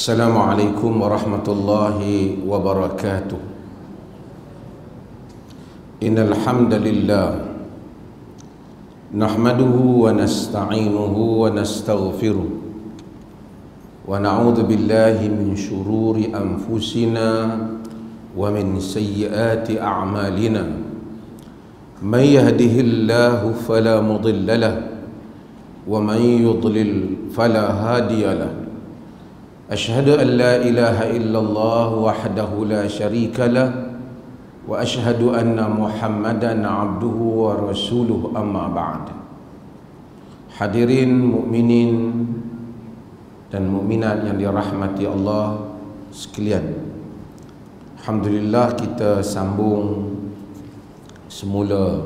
Assalamualaikum warahmatullahi wabarakatuh. Innal hamdalillah nahmaduhu wa nasta'inuhu wa nastaghfiruh wa na'udzu billahi min shururi anfusina wa min sayyiati a'malina. May yahdihillahu fala mudilla lahu wa may yudlil fala hadiya lahu. Asyhadu an la ilaha illallah wahdahu la syarika lah wa asyhadu anna Muhammadan abduhu wa rasuluh, amma ba'd. Hadirin mukminin dan mukminat yang dirahmati Allah sekalian, alhamdulillah kita sambung semula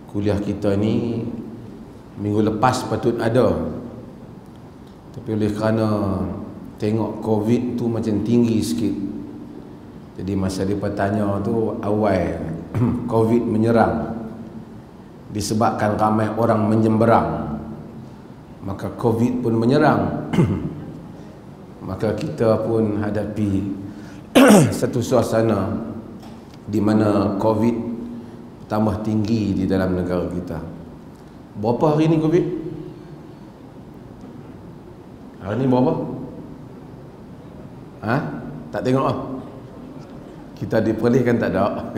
kuliah kita ni. Minggu lepas patut ada, tapi oleh kerana tengok COVID tu macam tinggi sikit, jadi masa dia bertanya tu awal COVID menyerang, disebabkan ramai orang menyemberang, maka COVID pun menyerang. Maka kita pun hadapi satu suasana di mana COVID tambah tinggi di dalam negara kita. Berapa hari ni COVID? Hari ni berapa? Tak tengok lah. Kita diperlihkan tak ada.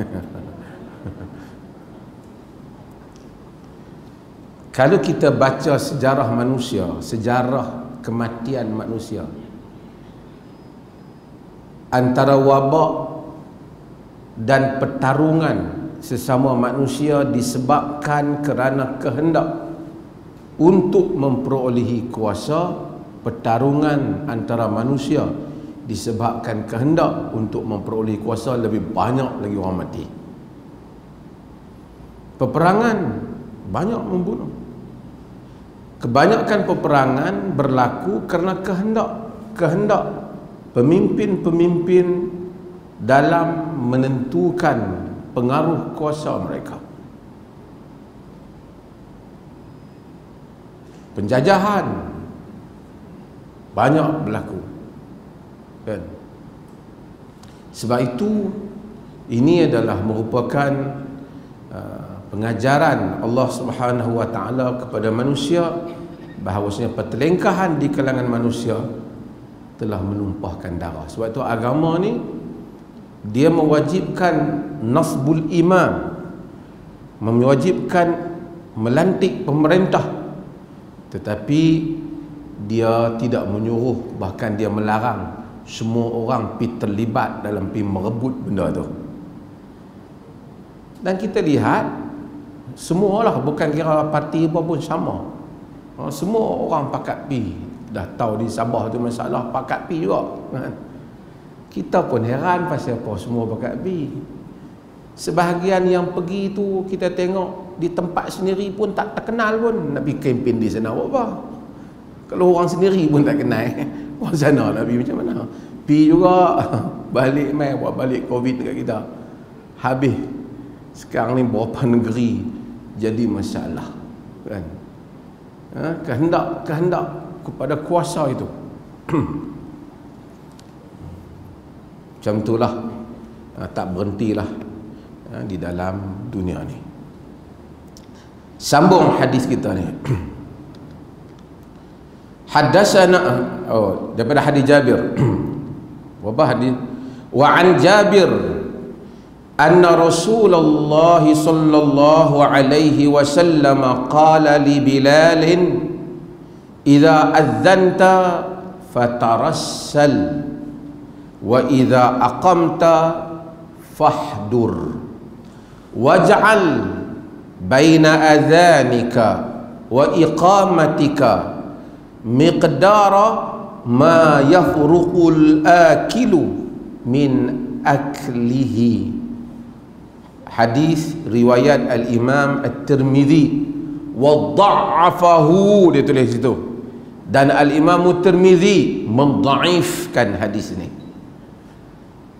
Kalau kita baca sejarah manusia, sejarah kematian manusia, antara wabak dan pertarungan sesama manusia disebabkan kerana kehendak untuk memperolehi kuasa. Pertarungan antara manusia disebabkan kehendak untuk memperoleh kuasa, lebih banyak lagi orang mati. Peperangan banyak membunuh. Kebanyakan peperangan berlaku kerana kehendak pemimpin-pemimpin dalam menentukan pengaruh kuasa mereka. Penjajahan banyak berlaku. Sebab itu ini adalah merupakan pengajaran Allah Subhanahu wa taala kepada manusia, bahawasanya pertelengkahan di kalangan manusia telah menumpahkan darah. Sebab itu agama ni dia mewajibkan nasbul imam, mewajibkan melantik pemerintah, tetapi dia tidak menyuruh, bahkan dia melarang semua orang pergi terlibat dalam pergi merebut benda tu. Dan kita lihat semualah, bukan kira parti apa pun sama. Semua orang pakat pergi. Dah tahu di Sabah tu masalah, pakat pergi juga. Kita pun heran pasal apa semua pakat pergi. Sebahagian yang pergi tu kita tengok di tempat sendiri pun tak terkenal pun, nak pergi kempen di sana apa. Kalau orang sendiri pun tak kenal, orang sana nak pergi macam mana? Pergi juga, balik mai buat balik COVID dekat kita. Habis sekarang ni berapa negeri jadi masalah, kan? Kehendak kepada kuasa itu. Macam itulah, tak berhentilah di dalam dunia ni. Sambung hadis kita ni. Haddatsana daripada hadis Jabir. Wa hadis wa an Jabir anna Rasulullah sallallahu alaihi wasallam qala li Bilal idza adzanta fatarassal wa idza aqamta fahdur waj'al baina adzanika wa iqamatika miqdara ma yafruqul akilu min aklihi. Hadis riwayat al-Imam At-Tirmidzi wa dha'afahu, dia tulis situ, dan al-Imam At-Tirmidzi mendhaifkan hadis ini.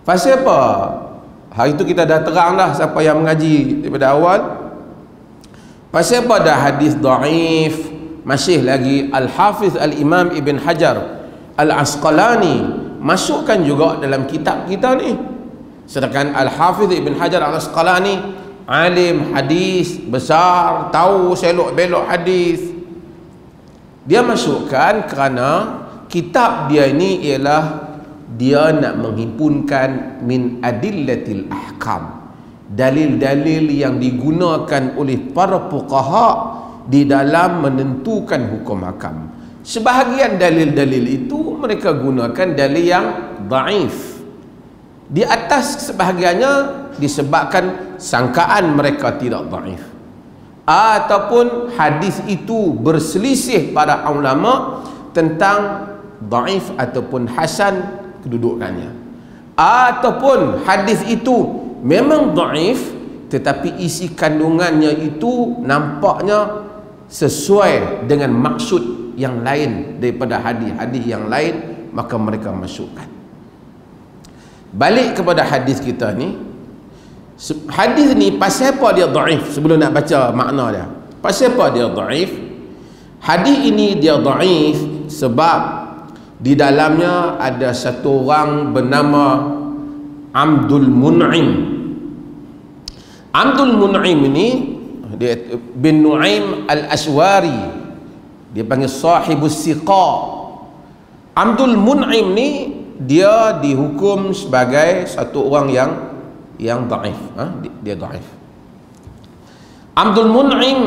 Pasal apa? Hari itu kita dah terang dah, siapa yang mengaji daripada awal. Pasal apa dah hadis dhaif? Masih lagi Al-Hafiz Al-Imam Ibn Hajar Al-Asqalani masukkan juga dalam kitab kita ni. Sedangkan Al-Hafidh Ibn Hajar Al-Asqalani alim hadis besar, tahu selok belok hadis, dia masukkan kerana kitab dia ini ialah dia nak menghimpunkan min adillatil ahkam, dalil-dalil yang digunakan oleh para fuqaha di dalam menentukan hukum hakam. Sebahagian dalil-dalil itu mereka gunakan dalil yang dhaif. Di atas sebahagiannya disebabkan sangkaan mereka tidak dhaif, ataupun hadis itu berselisih para ulama tentang dhaif ataupun hasan kedudukannya, ataupun hadis itu memang dhaif tetapi isi kandungannya itu nampaknya sesuai dengan maksud yang lain daripada hadis-hadis yang lain, maka mereka masukkan. Balik kepada hadis kita ni, hadis ni pasal apa dia dhaif? Sebelum nak baca makna dia, pasal apa dia dhaif? Hadis ini dia dhaif sebab di dalamnya ada satu orang bernama Abdul Mun'im. Abdul Mun'im ini dia bin Nu'aim Al-Aswari, dia panggil sahibus siqa. Abdul Mun'im ni dia dihukum sebagai satu orang yang dhaif, dia dhaif. Abdul Mun'im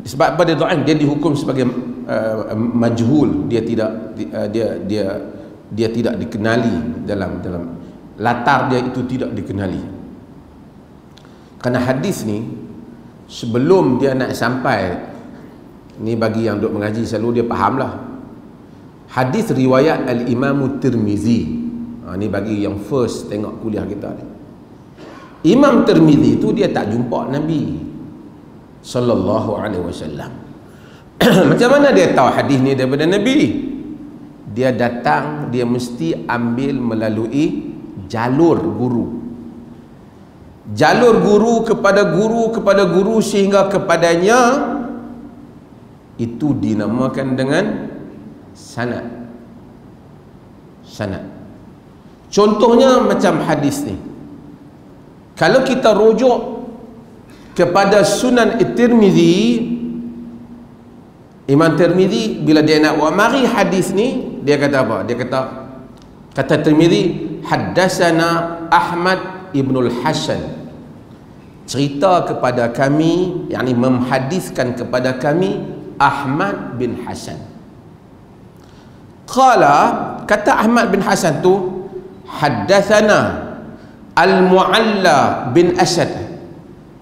sebab apa dia dhaif? Dia dihukum sebagai majhul, dia tidak dikenali dalam latar dia itu tidak dikenali. Kerana hadis ni sebelum dia nak sampai ni, bagi yang duk mengaji selalu dia fahamlah. Hadis riwayat Al-Imam Tirmizi. Ni bagi yang first tengok kuliah kita ni. Imam Tirmizi tu dia tak jumpa Nabi sallallahu alaihi wasallam. Macam mana dia tahu hadis ni daripada Nabi? Dia datang, dia mesti ambil melalui jalur guru. Jalur guru kepada guru kepada guru sehingga kepadanya itu dinamakan dengan sanad. Sanad. Contohnya macam hadis ni. Kalau kita rujuk kepada Sunan At-Tirmizi, Imam Tirmizi bila dia nak mari hadis ni, dia kata apa? Dia kata Tirmizi, haddatsana Ahmad ibnul Hasan, cerita kepada kami, yakni menghadiskan kepada kami Ahmad bin Hasan. Qala, kata Ahmad bin Hasan tu, haddatsana Al-Mu'alla bin Asad,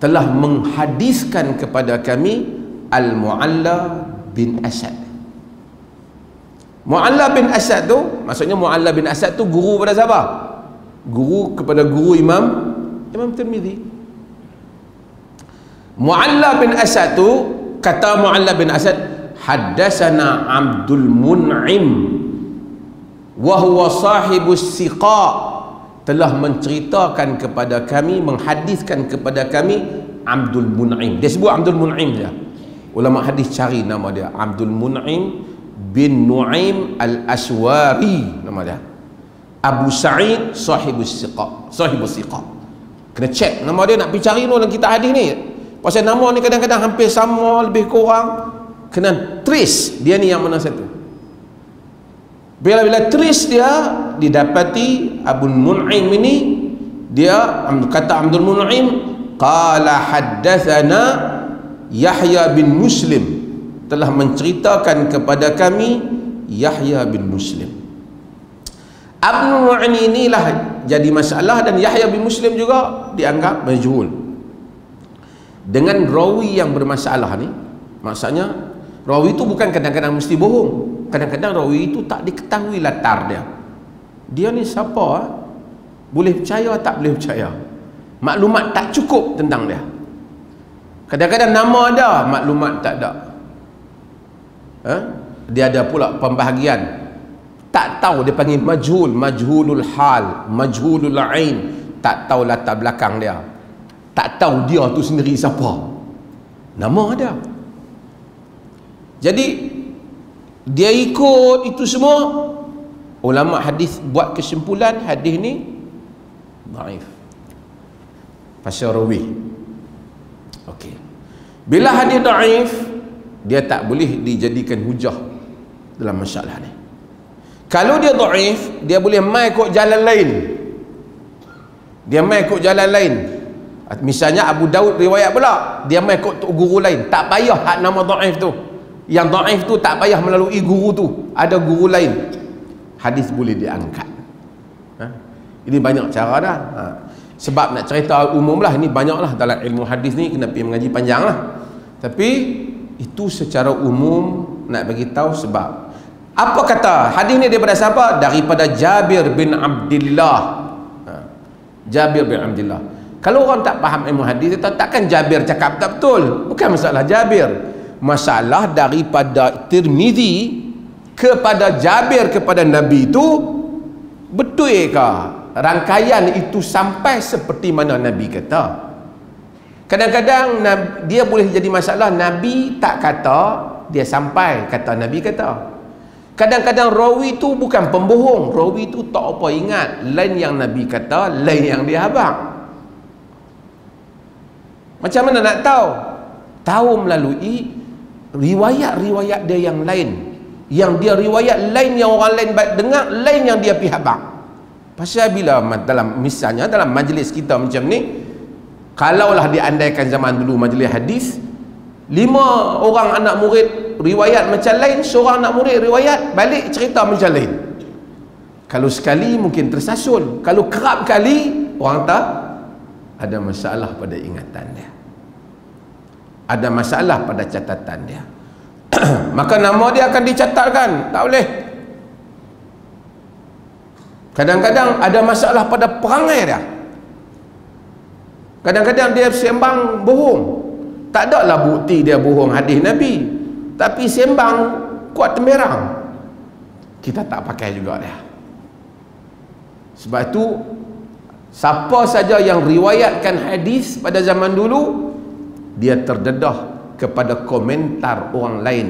telah menghadiskan kepada kami Al-Mu'alla bin Asad. Mu'alla bin Asad tu, maksudnya Mu'alla bin Asad tu guru pada siapa? Guru kepada guru Imam Tirmizi. Mu'alla bin Asad tu, kata Mu'alla bin Asad, haddatsana Abdul Mun'im wa huwa sahibus siqa, telah menceritakan kepada kami, menghadiskan kepada kami Abdul Mun'im. Dia sebut Abdul Mun'im dia. Ulama hadis cari nama dia, Abdul Mun'im bin Nu'aim Al-Aswari nama dia. Abu Sa'id sahibus siqa, sahibus siqa. Kena check nama dia, nak pergi cari dalam kitab hadis ni. Pasal nama ni kadang-kadang hampir sama, lebih kurang. Kena trace dia ni yang mana satu. Bila trace dia, didapati Abu Mun'im ini, dia kata Abdul Mun'im, qala haddatsana Yahya bin Muslim, telah menceritakan kepada kami Yahya bin Muslim. Abdul Mun'im inilah jadi masalah, dan Yahya bin Muslim juga dianggap majhul. Dengan rawi yang bermasalah ni, maksudnya rawi itu bukan kadang-kadang mesti bohong. Kadang-kadang rawi itu tak diketahui latar dia. Dia ni siapa? Boleh percaya tak boleh percaya? Maklumat tak cukup tentang dia. Kadang-kadang nama ada, maklumat tak ada. Dia ada pula pembahagian. Tak tahu, dia panggil majhul, majhulul hal, majhulul ain. Tak tahu latar belakang dia. Tak tahu dia tu sendiri siapa. Nama ada. Jadi dia ikut itu semua, ulama hadis buat kesimpulan hadis ni dhaif pasal rawi. Okey, bila hadis dhaif, dia tak boleh dijadikan hujah dalam masalah ni. Kalau dia dhaif, dia boleh mai ikut jalan lain, dia mai ikut jalan lain. Misalnya Abu Daud riwayat pula, dia mai ikut guru lain, tak payah hak nama dhaif tu. Yang dhaif tu tak payah melalui guru tu, ada guru lain, hadis boleh diangkat. Ini banyak cara dah. Sebab nak cerita umum lah, ini banyak lah dalam ilmu hadis ni, kena pergi mengaji panjang lah. Tapi itu secara umum nak bagi tahu. Sebab apa kata hadis ni daripada siapa? Daripada Jabir bin Abdullah. Jabir bin Abdullah. Kalau orang tak faham ilmu hadis, takkan Jabir cakap tak betul. Bukan masalah Jabir, masalah daripada Tirmizi kepada Jabir kepada Nabi itu betul ke rangkaian itu sampai seperti mana Nabi kata. Kadang-kadang dia boleh jadi masalah, Nabi tak kata, dia sampai kata Nabi kata. Kadang-kadang rawi itu bukan pembohong, rawi itu tak apa ingat, lain yang Nabi kata, lain yang dia habaq. Macam mana nak tahu? Tahu melalui riwayat-riwayat dia yang lain, yang dia riwayat lain yang orang lain dengar, lain yang dia pihak bang. Pasal bila dalam misalnya dalam majlis kita macam ni, kalaulah diandaikan zaman dulu majlis hadis, 5 orang anak murid riwayat macam lain, seorang anak murid riwayat balik cerita macam lain. Kalau sekali mungkin tersasul, kalau kerap kali orang tak ada masalah pada ingatan dia, ada masalah pada catatan dia. Maka nama dia akan dicatatkan, tak boleh. Kadang-kadang ada masalah pada perangai dia, kadang-kadang dia sembang bohong, tak adalah bukti dia bohong hadis Nabi, tapi sembang kuat temberang, kita tak pakai juga dia. Sebab itu siapa saja yang riwayatkan hadis pada zaman dulu, dia terdedah kepada komentar orang lain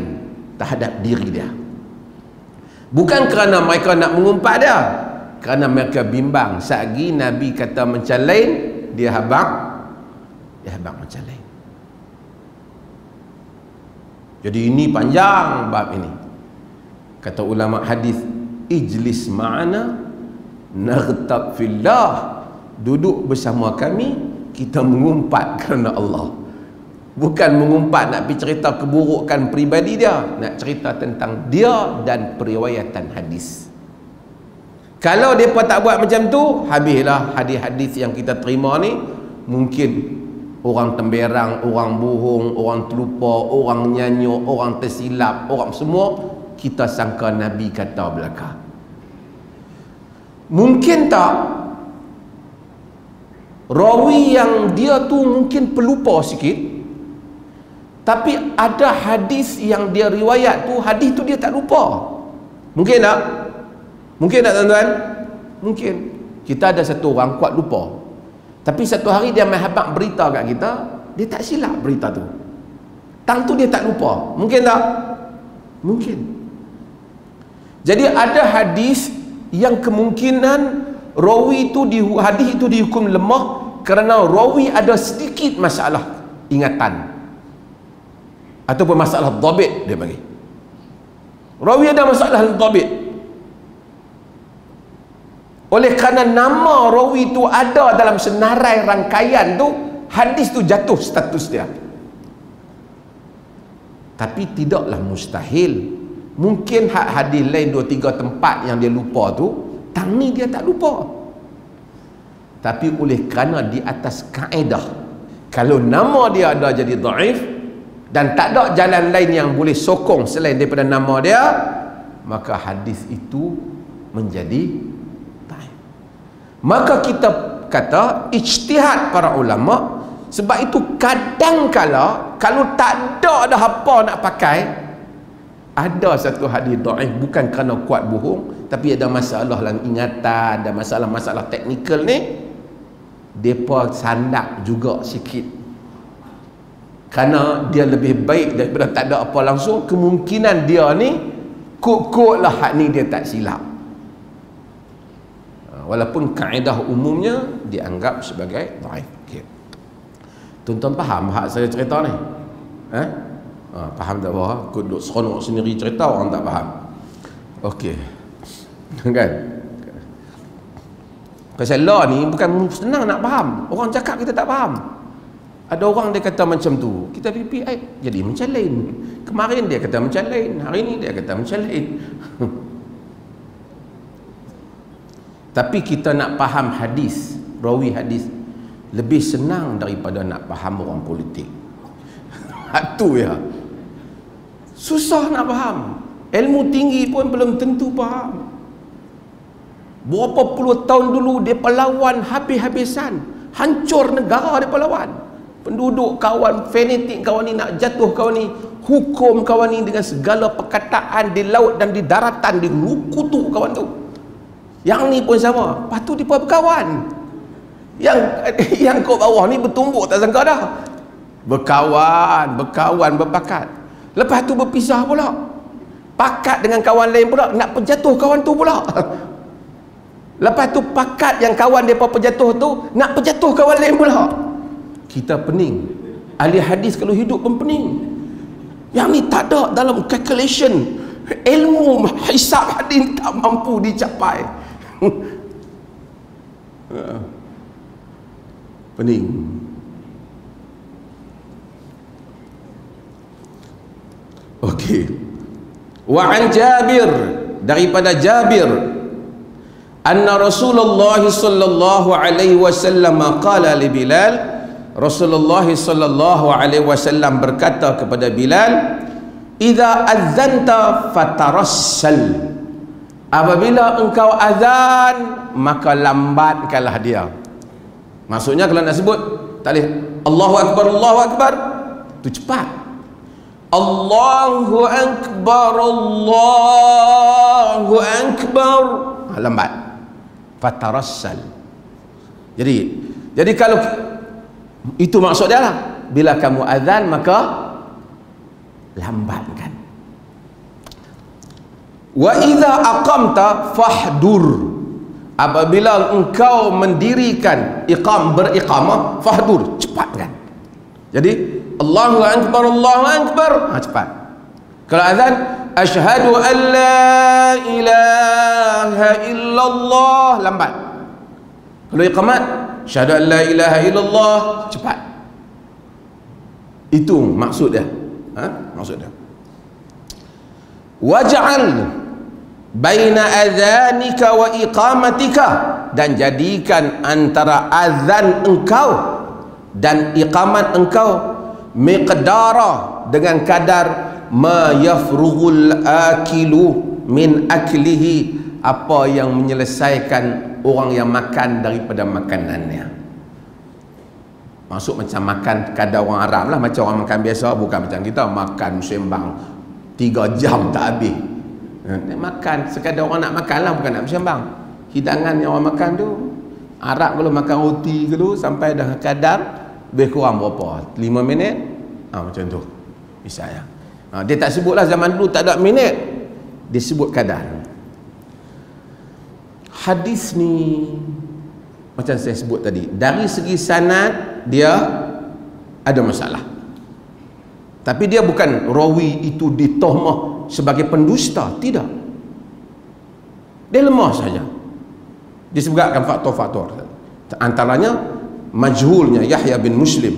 terhadap diri dia. Bukan kerana mereka nak mengumpat dia, kerana mereka bimbang, sagi Nabi kata macam lain, dia habaq macam lain. Jadi ini panjang bab ini. Kata ulama hadis, ijlis ma'ana naghtab fillah, duduk bersama kami, kita mengumpat kerana Allah. Bukan mengumpat nak pergi cerita keburukan peribadi dia, nak cerita tentang dia dan periwayatan hadis. Kalau mereka tak buat macam tu, habislah hadis-hadis yang kita terima ni. Mungkin orang temberang, orang bohong, orang terlupa, orang nyanyuk, orang tersilap, orang semua kita sangka Nabi kata belaka. Mungkin tak rawi yang dia tu mungkin pelupa sikit, tapi ada hadis yang dia riwayat tu, hadis tu dia tak lupa. Mungkin tak? Mungkin tak tuan-tuan? Mungkin. Kita ada satu orang kuat lupa, tapi satu hari dia habaq berita kat kita, dia tak silap berita tu, tang tu dia tak lupa. Mungkin tak? Mungkin. Jadi ada hadis yang kemungkinan rawi itu hadis itu dihukum lemah kerana rawi ada sedikit masalah ingatan ataupun masalah dhabit. Dia bagi rawi ada masalah dhabit, oleh kerana nama rawi itu ada dalam senarai rangkaian tu, hadis tu jatuh status dia. Tapi tidaklah mustahil, mungkin hadis lain 2-3 tempat yang dia lupa tu, tang ni dia tak lupa. Tapi oleh kerana di atas kaedah, kalau nama dia ada jadi dhaif dan tak ada jalan lain yang boleh sokong selain daripada nama dia, maka hadis itu menjadi dhaif. Maka kita kata ijtihad para ulama. Sebab itu kadang-kala kalau tak ada apa nak pakai, ada satu hadis dhaif bukan kerana kuat bohong, tapi ada masalah dalam ingatan, ada masalah-masalah teknikal ni, depa sandak juga sikit. Kerana dia lebih baik daripada tak ada apa langsung, kemungkinan dia ni Kok-koklah hak ni dia tak silap. Walaupun kaedah umumnya dianggap sebagai dhaif. Okay. Tuan-tuan faham hak saya cerita ni? Faham tak apa? Kau duduk seronok sendiri cerita, orang tak faham. Okey. Kan? Pasal law ni bukan senang nak faham. Orang cakap kita tak faham. Ada orang dia kata macam tu, kita pipi jadi macam lain. Kemarin dia kata macam lain, hari ni dia kata macam lain. Tapi kita nak faham hadis, rawi hadis, lebih senang daripada nak faham orang politik. Itu ya. Susah nak faham. Ilmu tinggi pun belum tentu faham. Berapa puluh tahun dulu dia lawan habis-habisan, hancur negara dia lawan. Penduduk kawan, fanatik kawan ni, nak jatuh kawan ni, hukum kawan ni dengan segala perkataan di laut dan di daratan, di kutuk kawan tu. Yang ni pun sama. Lepas tu dia pun berkawan. Yang kat bawah ni bertumbuk tak sangka dah. Berkawan, berpakat. Lepas tu berpisah pula. Pakat dengan kawan lain pula, nak penjatuh kawan tu pula. Lepas tu pakat yang kawan dia penjatuh tu, nak penjatuh kawan lain pula. Kita pening. Ahli hadis kalau hidup pun pening. Yang ni tak ada dalam calculation. Ilmu hisab hadis tak mampu dicapai. Pening. Okey. Wa an Jabir, daripada Jabir, anna Rasulullah sallallahu alaihi wasallam qala li Bilal, Rasulullah sallallahu alaihi wasallam berkata kepada Bilal, idza adzanta fatarassal, apabila engkau azan maka lambatkanlah dia. Maksudnya kalau nak sebut tak boleh Allahu akbar tu cepat. Allahu akbar lambat. Fatarassal. Jadi kalau itu maksud dia lah, bila kamu azan maka lambatkan. Wa idza aqamta fahdur, apabila engkau mendirikan beriqamah, fahdur, cepatkan. Jadi Allahu akbar, cepat. Kalau azan, asyhadu an la ilaha illallah, lambat. Kalau iqamat, asyhadu an la ilaha illallah, cepat. Itu maksud dia. Maksud dia. Waj'al baina adzanika wa iqamatika, dan jadikan antara azan engkau dan iqamat engkau miqdara, dengan kadar ma yafrughul akilu min aklihi, apa yang menyelesaikan orang yang makan daripada makanannya. Maksud macam makan kadar orang Arab lah, macam orang makan biasa, bukan macam kita makan sembang 3 jam tak habis. Makan sekadar orang nak makan lah, bukan nak bersembang. Hidangan yang orang makan tu, Arab kalau makan roti dulu sampai dah kadar lebih kurang berapa? 5 minit? Macam tu misalnya. Dia tak sebutlah, zaman dulu tak ada minit, dia sebut kadar. Hadis ni macam saya sebut tadi, dari segi sanad dia ada masalah. Tapi dia bukan rawi itu ditohmah sebagai pendusta, tidak. Dia lemah saja. Disebutkan faktor-faktor, antaranya majhulnya Yahya bin Muslim,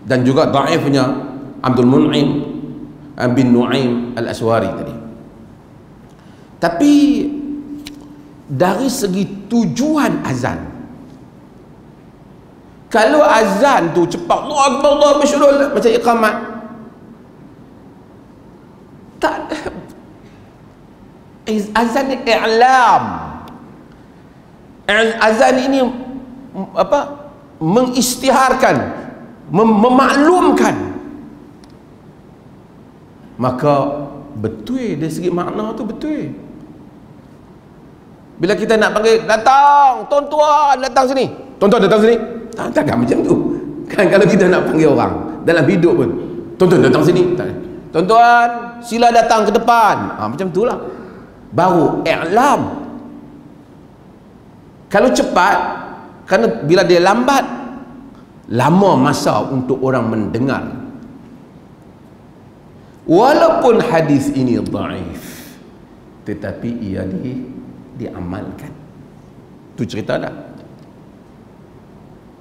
dan juga dhaifnya Abdul Mun'im bin Nu'aim al-Aswari tadi. Tapi dari segi tujuan azan, kalau azan tu cepat, Allahu akbar, Allahu akbar, macam iqamat, tak, azan ni i'lam. Azan ini apa? Mengistiharkan, memaklumkan. Maka betul dari segi makna tu betul. Bila kita nak panggil, datang tuan-tuan, datang sini, tuan-tuan datang sini, takkan macam tu kan. Kalau kita nak panggil orang dalam hidup pun, tuan-tuan datang sini, tuan-tuan sila datang ke depan. Macam itulah. Baru i'lam. Kalau cepat, kerana bila dia lambat, lama masa untuk orang mendengar. Walaupun hadis ini dhaif, tetapi ia diamalkan. Itu cerita dah.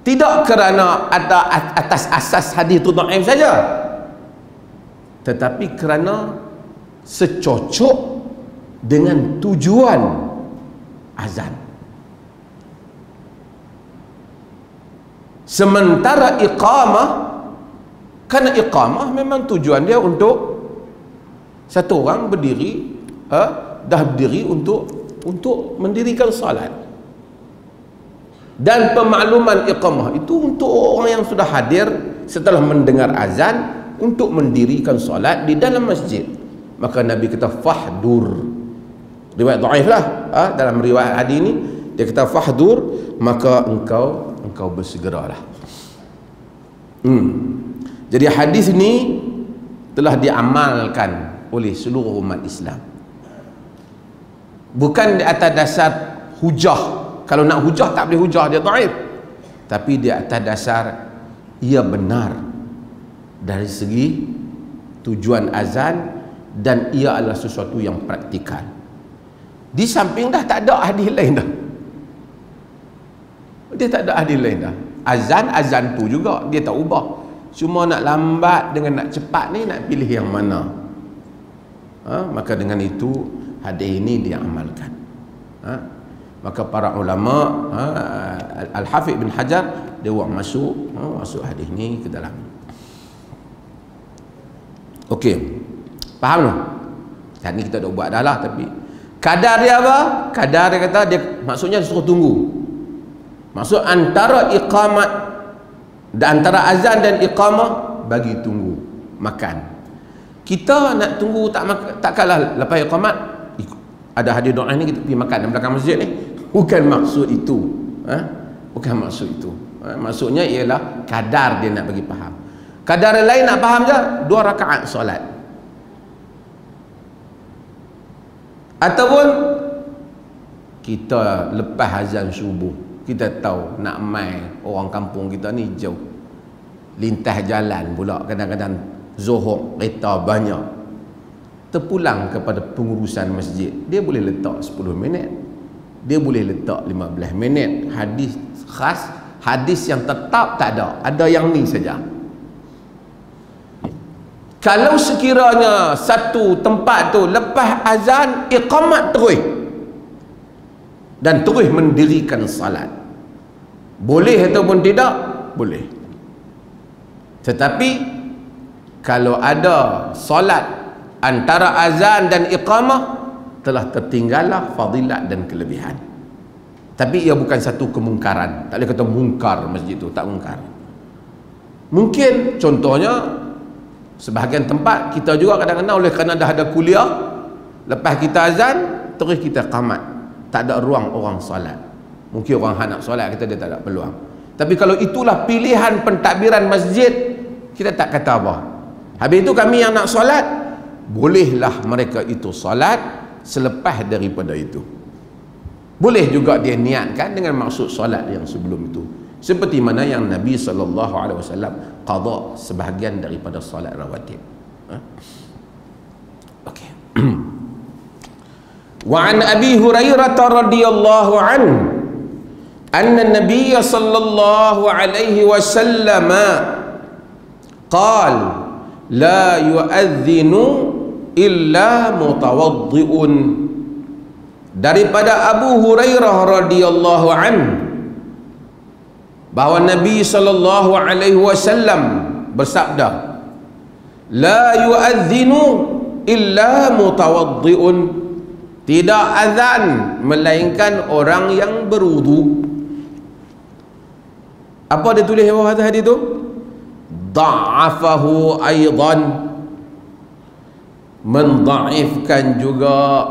Tidak kerana ada atas asas hadis itu dhaif saja, tetapi kerana secocok dengan tujuan azan. Sementara iqamah, kerana iqamah memang tujuan dia untuk satu orang berdiri, dah berdiri untuk mendirikan salat. Dan pemakluman iqamah itu untuk orang yang sudah hadir setelah mendengar azan untuk mendirikan salat di dalam masjid. Maka Nabi kata fahdur. Riwayat dhaif lah, dalam riwayat hadis ini dia kata fahdur, maka engkau bersegeralah. Jadi hadis ini telah diamalkan oleh seluruh umat Islam. Bukan di atas dasar hujah. Kalau nak hujah tak boleh hujah, dia dhaif. Tapi di atas dasar ia benar dari segi tujuan azan, dan ia adalah sesuatu yang praktikal. Di samping dah tak ada hadis lain dah. Dia tak ada hadis lain dah. Azan tu juga dia tak ubah. Cuma nak lambat dengan nak cepat ni, nak pilih yang mana. Maka dengan itu hadis ini diamalkan. Maka para ulama, Al-Hafidh bin Hajar, dia buat masuk hadis ni ke dalam. Okey, faham tak? Tadi kita dah buat dah lah, tapi kadar dia apa? Kadar dia kata, dia maksudnya dia suruh tunggu. Maksud antara iqamat dan antara azan dan iqamah, bagi tunggu makan. Kita nak tunggu tak kalah lepas iqamat, ada hadis doa ni kita pergi makan dalam belakang masjid ni. Bukan maksud itu. Bukan maksud itu. Maksudnya ialah kadar dia nak bagi faham. Kadar lain nak faham je 2 rakaat solat. Ataupun kita lepas azan subuh, kita tahu nak mai orang kampung kita ni jauh, lintas jalan pula, kadang-kadang Zuhur kereta banyak, terpulang kepada pengurusan masjid, dia boleh letak 10 minit, dia boleh letak 15 minit. Hadis khas, hadis yang tetap tak ada yang ni saja. Kalau sekiranya satu tempat tu lepas azan iqamat terus dan terus mendirikan salat, boleh ataupun tidak? Boleh. Tetapi kalau ada salat antara azan dan iqamah, telah tertinggallah fadilat dan kelebihan. Tapi ia bukan satu kemungkaran. Tak boleh kata mungkar masjid tu, tak mungkar. Mungkin contohnya sebahagian tempat kita juga kadang-kadang oleh kerana dah ada kuliah, lepas kita azan terus kita qamat, tak ada ruang orang solat. Mungkin orang nak solat, kita dia tak ada peluang. Tapi kalau itulah pilihan pentadbiran masjid, kita tak kata apa. Habis itu kami yang nak solat, bolehlah mereka itu solat selepas daripada itu. Boleh juga dia niatkan dengan maksud solat yang sebelum itu, seperti mana yang Nabi SAW qada sebahagian daripada solat rawatib. Okey. Wa an Abi Hurairah radhiyallahu anhu anna Nabiy sallallahu alaihi wasallam qala la yu'adhdhinu illa mutawaddi'un. Daripada Abu Hurairah radhiyallahu anhu bahawa Nabi sallallahu alaihi wasallam bersabda, la yu'adhdhinu illa mutawaddi'un, tidak azan melainkan orang yang berwudu. Apa dia tulis bawah hadis itu? Da'afahu aidan, mendhaifkan juga,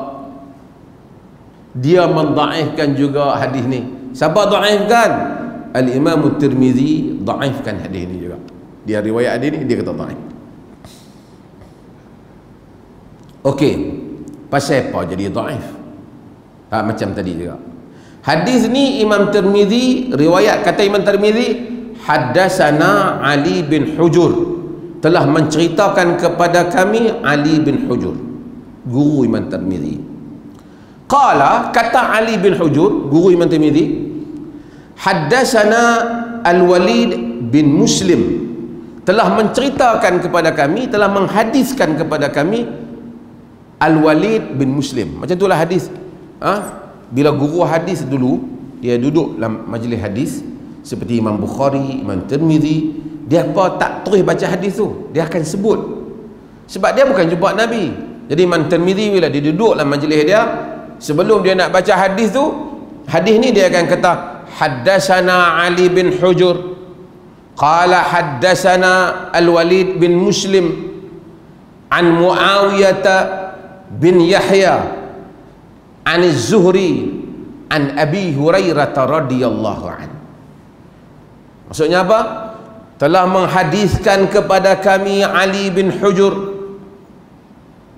dia mendhaifkan juga hadis ni. Siapa dhaifkan? Al-Imam Tirmizi dhaifkan hadis ni juga. Dia riwayat hadis ni dia kata dhaif. Okey, pasal apa jadi dhaif? Macam tadi juga. Hadis ni Imam Tirmizi riwayat, kata Imam Tirmizi, haddatsana Ali bin Hujur, telah menceritakan kepada kami Ali bin Hujur, guru Imam Tirmizi. Qala, kata Ali bin Hujur, guru Imam Tirmizi, haddatsana Al-Walid bin Muslim, telah menceritakan kepada kami, telah menghadiskan kepada kami Al-Walid bin Muslim. Macam itulah hadis. Bila guru hadis dulu, dia duduk dalam majlis hadis seperti Imam Bukhari, Imam Tirmizi, dia apa tak terus baca hadis tu, dia akan sebut. Sebab dia bukan jumpa Nabi. Jadi Imam Tirmizi bila dia duduk dalam majlis dia, sebelum dia nak baca hadis tu, hadis ni dia akan kata, haddatsana Ali bin Hujur, qala haddatsana Al-Walid bin Muslim an Muawiyah bin Yahya an Az-Zuhri an Abi Hurairah radhiyallahu anhu. Maksudnya apa? Telah menghadiskan kepada kami Ali bin Hujur,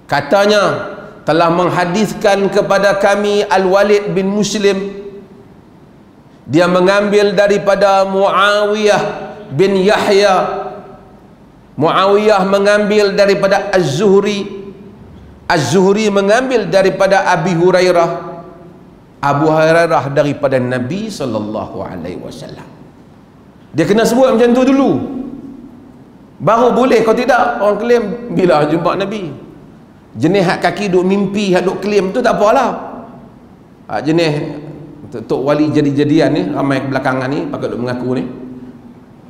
katanya telah menghadiskan kepada kami Al-Walid bin Muslim, dia mengambil daripada Muawiyah bin Yahya, Muawiyah mengambil daripada Az-Zuhri, Az-Zuhri mengambil daripada Abi Hurairah, Abu Hurairah daripada Nabi sallallahu alaihi wasallam. Dia kena sebut macam tu dulu, baru boleh. Kalau tidak, orang klaim bila jumpa Nabi. Jenis hak kaki duk mimpi, hak duk klaim tu tak apalah. Jenis Tok Wali jadi-jadian ni, ramai belakangan ni pakai duk mengaku ni,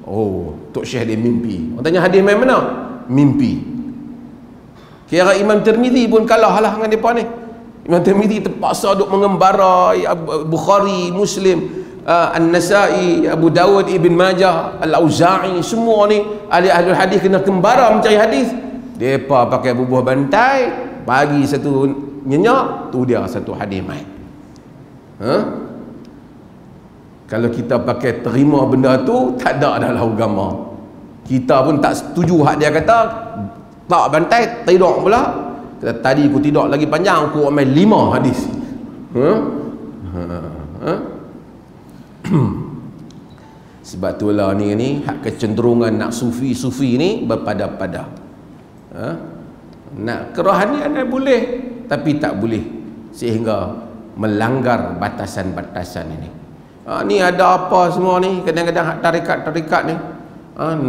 oh Tok Syekh dia mimpi. Orang tanya hadis main mana? Mimpi. Kira Imam Tirmizi pun kalah lah dengan mereka ni. Imam Tirmizi terpaksa duk mengembara Bukhari, Muslim, An-Nasai, Abu Dawud, Ibn Majah, Al-Auza'i, semua ni ahli-ahli hadis kena kembara mencari hadis. Mereka pakai bubuh bantai, bagi satu nyenyak, tu dia satu hadis main. Kalau kita pakai terima benda tu, tak ada dalam agama. Kita pun tak setuju hak dia kata, tak bantai, tidur pula. Kata, tadi aku tidur lagi panjang, aku main 5 hadis. Sebab itulah ni hak kecenderungan nak sufi ni berpada-pada. Nak kerohanian boleh, tapi tak boleh sehingga melanggar batasan-batasan ini. Ni ada apa semua ni, kadang-kadang tarikat-tarikat ni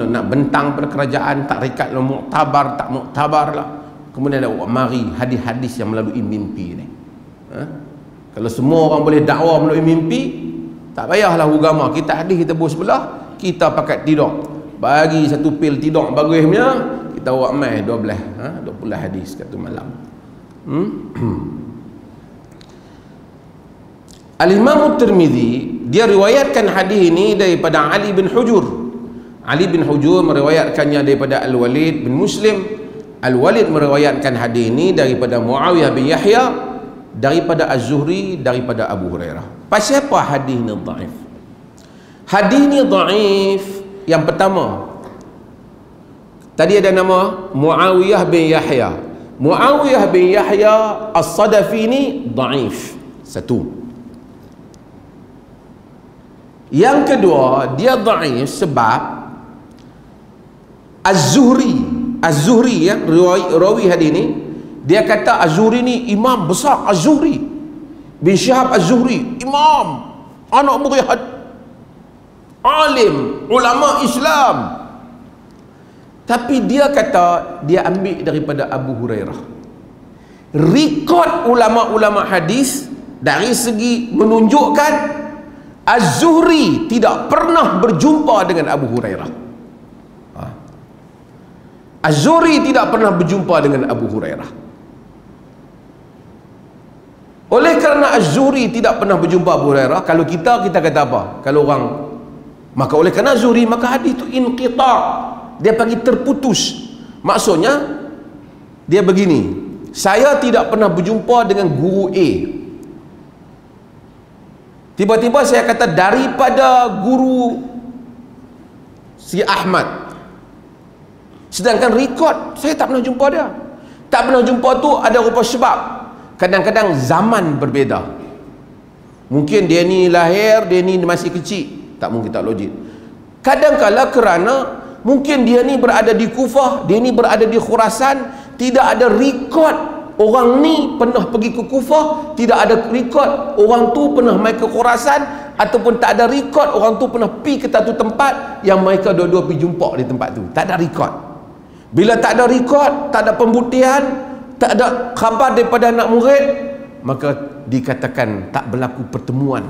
nak bentang pada kerajaan, tarikat lah muktabar, tak muktabar lah. Kemudian ada mari hadis-hadis yang melalui mimpi ni. Kalau semua orang boleh dakwa melalui mimpi, tak payahlah agama. Kita hadis kita buat sebelah, kita pakai tidur, bagi satu pil tidur bagus punya, kita buat mai 20 hadis kat tu malam. Al-Imam Tirmizi dia riwayatkan hadis ini daripada Ali bin Hujur. Ali bin Hujur meriwayatkannya daripada Al-Walid bin Muslim. Al-Walid meriwayatkan hadis ini daripada Muawiyah bin Yahya, daripada Az-Zuhri, daripada Abu Hurairah. Pasal apa hadis ni dhaif? Hadis ni dhaif yang pertama, tadi ada nama Muawiyah bin Yahya. Muawiyah bin Yahya As-Sadafi ni dhaif. Satu. Yang kedua, dia dhaif sebab Az-Zuhri ya, rawi hadis ni, dia kata Az-Zuhri ni imam besar. Az-Zuhri bin Syihab Az-Zuhri, imam, anak murid, alim, ulama Islam. Tapi dia kata dia ambil daripada Abu Hurairah. Rekod ulama-ulama hadis dari segi menunjukkan Az-Zuhri tidak pernah berjumpa dengan Abu Hurairah. Az-Zuhri tidak pernah berjumpa dengan Abu Hurairah. Oleh kerana Az-Zuhri tidak pernah berjumpa Abu Hurairah, kalau kita kata apa? Kalau orang, maka oleh kerana Az-Zuhri, maka hadis itu inqita', dia panggil terputus. Maksudnya dia begini, saya tidak pernah berjumpa dengan guru A, tiba-tiba saya kata daripada guru si Ahmad, sedangkan rekod saya tak pernah jumpa dia. Tak pernah jumpa tu ada rupa sebab. Kadang-kadang zaman berbeza. Mungkin dia ni lahir, dia ni masih kecil, tak mungkin, tak logik. Kadang-kala kerana mungkin dia ni berada di Kufah, dia ni berada di Khurasan, tidak ada rekod orang ni pernah pergi ke Kufah, tidak ada rekod orang tu pernah mai ke Khurasan, ataupun tak ada rekod orang tu pernah pergi ke satu tempat yang mereka dua-dua pergi jumpa di tempat tu. Tak ada rekod. Bila tak ada rekod, tak ada pembuktian, tak ada khabar daripada anak murid, maka dikatakan tak berlaku pertemuan.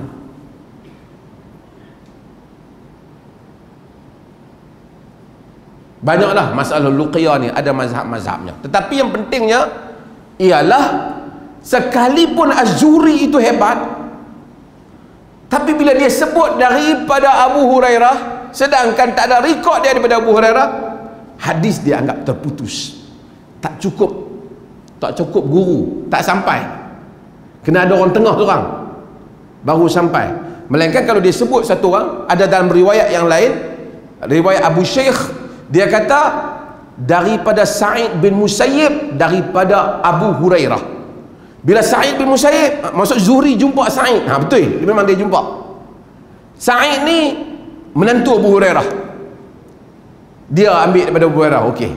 Banyaklah masalah luqiyah ni, ada mazhab-mazhabnya. Tetapi yang pentingnya ialah sekalipun Az-Zuhri itu hebat, tapi bila dia sebut daripada Abu Hurairah sedangkan tak ada rekod dia daripada Abu Hurairah, hadis dia anggap terputus, tak cukup guru, tak sampai. Kena ada orang tengah tu orang baru sampai. Melainkan kalau dia sebut satu orang, ada dalam riwayat yang lain, riwayat Abu Syekh, dia kata daripada Sa'id bin Musayyib, daripada Abu Hurairah. Bila Sa'id bin Musayyib, maksud Zuhri jumpa Sa'id, betul, dia memang dia jumpa. Sa'id ni menantu Abu Hurairah, dia ambil daripada Abu Hurairah. Okey,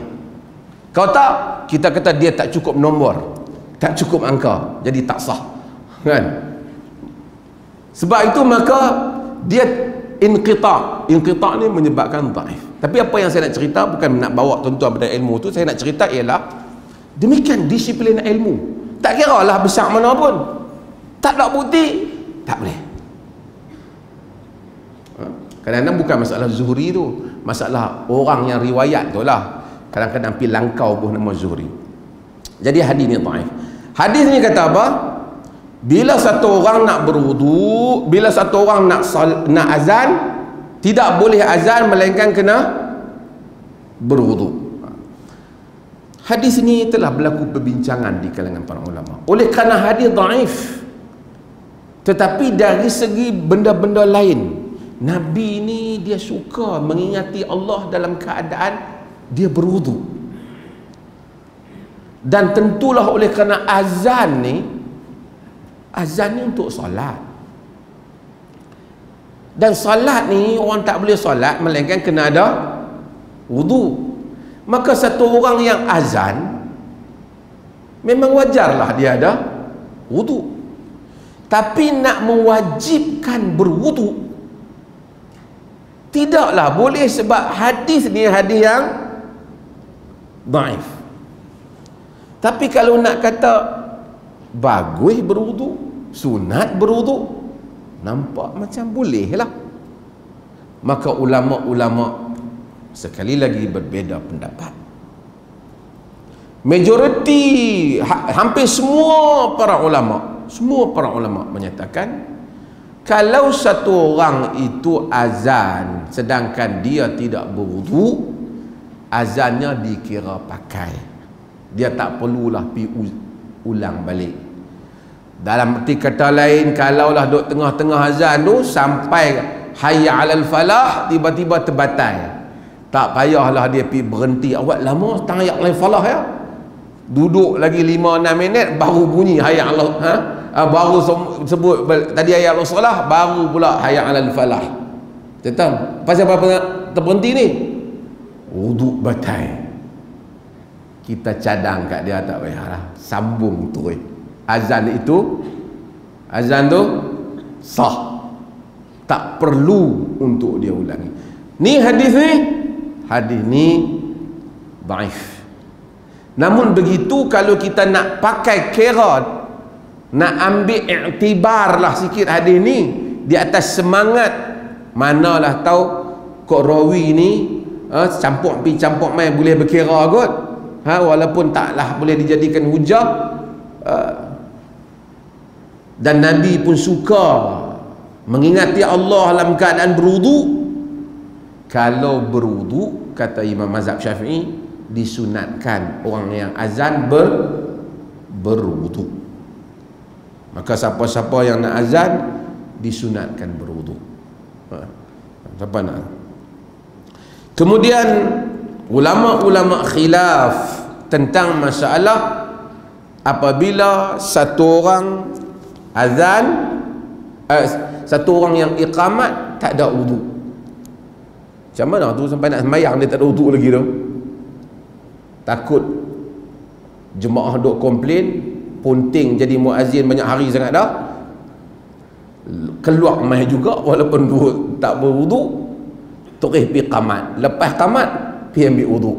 kalau tak, kita kata dia tak cukup nombor, tak cukup angka, jadi tak sah, kan? Sebab itu maka dia inqita' ni menyebabkan dhaif. Tapi apa yang saya nak cerita, bukan nak bawa tuan-tuan pada ilmu tu, saya nak cerita ialah demikian disiplin ilmu. Tak kira lah besar mana pun, tak ada bukti, tak boleh. Kadang-kadang bukan masalah Zuhri tu, masalah orang yang riwayat tu lah. Kadang-kadang pergi langkau pun nama Zuhri. Jadi hadis ni dhaif. Hadis ni kata apa? Bila satu orang nak berwudu, bila satu orang nak azan, tidak boleh azan melainkan kena berwudu. Hadis ini telah berlaku perbincangan di kalangan para ulama. Oleh kerana hadis dhaif, tetapi dari segi benda-benda lain, Nabi ni dia suka mengingati Allah dalam keadaan dia berwudu. Dan tentulah oleh kerana azan ni untuk solat, dan solat ni orang tak boleh solat melainkan kena ada wudu. Maka satu orang yang azan memang wajarlah dia ada wudu, tapi nak mewajibkan berwudu tidaklah boleh, sebab hadis ni hadis yang dhaif. Tapi kalau nak kata bagus berwudu, sunat berwudu, nampak macam boleh lah. Maka ulama-ulama sekali lagi berbeza pendapat. Majoriti, hampir semua para ulama menyatakan kalau satu orang itu azan sedangkan dia tidak berwudu, azannya dikira pakai. Dia tak perlulah pergi ulang balik. Dalam arti kata lain, kalaulah duduk tengah-tengah azan tu sampai hayya 'alal falah, tiba-tiba terbatal, tak payahlah dia pergi berhenti awal lama tang hayya 'alal falah ya. Duduk lagi 5-6 minit baru bunyi hayya 'alal baru sebut tadi hayya 'alal salah, baru pula hayya 'alal falah. Betul? Pasal apa terberhenti ni? Wuduk batal. Kita cadang kat dia, tak payahlah, sambung terus. Azan tu sah, tak perlu untuk dia ulangi. Ni hadis ni dhaif. Namun begitu, kalau kita nak pakai kira, nak ambil iktibar lah sikit hadis ni di atas semangat, manalah tahu kok rawi ni campur pi campur mai boleh berkira kot, walaupun taklah boleh dijadikan hujah. Dan Nabi pun suka mengingati Allah dalam keadaan berwudu. Kalau berwudu, kata Imam Mazhab Syafi'i, disunatkan orang yang azan berwudu. Maka siapa-siapa yang nak azan disunatkan berwudu. Siapa nak? Kemudian ulama-ulama khilaf tentang masalah apabila satu orang azan, satu orang yang iqamat tak ada wudu. Macam mana tu sampai nak sembahyang dia tak ada wudu lagi tu? Takut jemaah duk komplain, punting jadi muazzin banyak hari sangat dah, keluar mai juga walaupun tak berwudu, terus pergi qamat, lepas qamat pergi ambil wudu.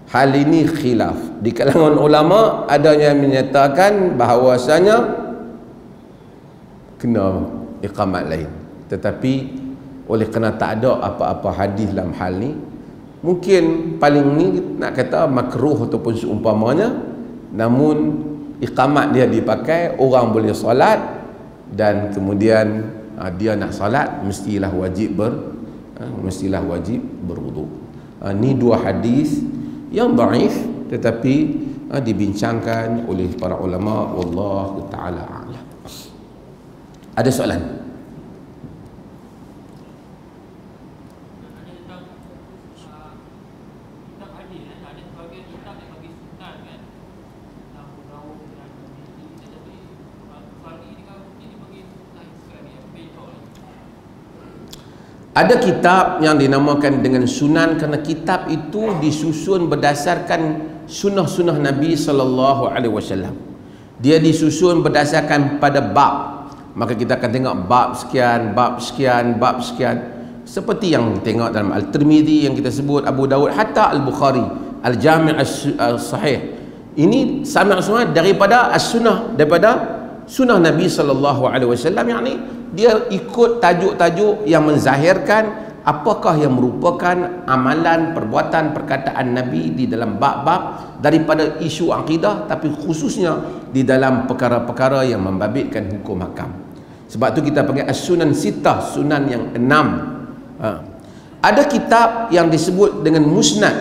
Hal ini khilaf di kalangan ulama. Ada yang menyatakan bahawasanya kena iqamat lain, tetapi oleh kerana tak ada apa-apa hadis dalam hal ni, mungkin paling ni nak kata makruh ataupun seumpamanya. Namun iqamat dia dipakai, orang boleh solat, dan kemudian dia nak solat mestilah wajib berwudu. Ni dua hadis yang dhaif tetapi dibincangkan oleh para ulama. Wallahu taala a'lam. Ada soalan? Ada kitab yang dinamakan dengan sunan kerana kitab itu disusun berdasarkan sunnah-sunnah Nabi SAW. Dia disusun berdasarkan pada bab. Maka kita akan tengok bab sekian, bab sekian, bab sekian. Seperti yang tengok dalam Al-Tirmidzi yang kita sebut, Abu Dawud, hatta Al-Bukhari, Al-Jami' As-Sahih. Ini sama semua daripada as-sunnah, daripada sunnah Nabi SAW, yakni dia ikut tajuk-tajuk yang menzahirkan apakah yang merupakan amalan, perbuatan, perkataan Nabi di dalam bab-bab daripada isu akidah, tapi khususnya di dalam perkara-perkara yang membabitkan hukum hakam. Sebab tu kita panggil as-sunan sittah, sunan yang 6. Ada kitab yang disebut dengan musnad,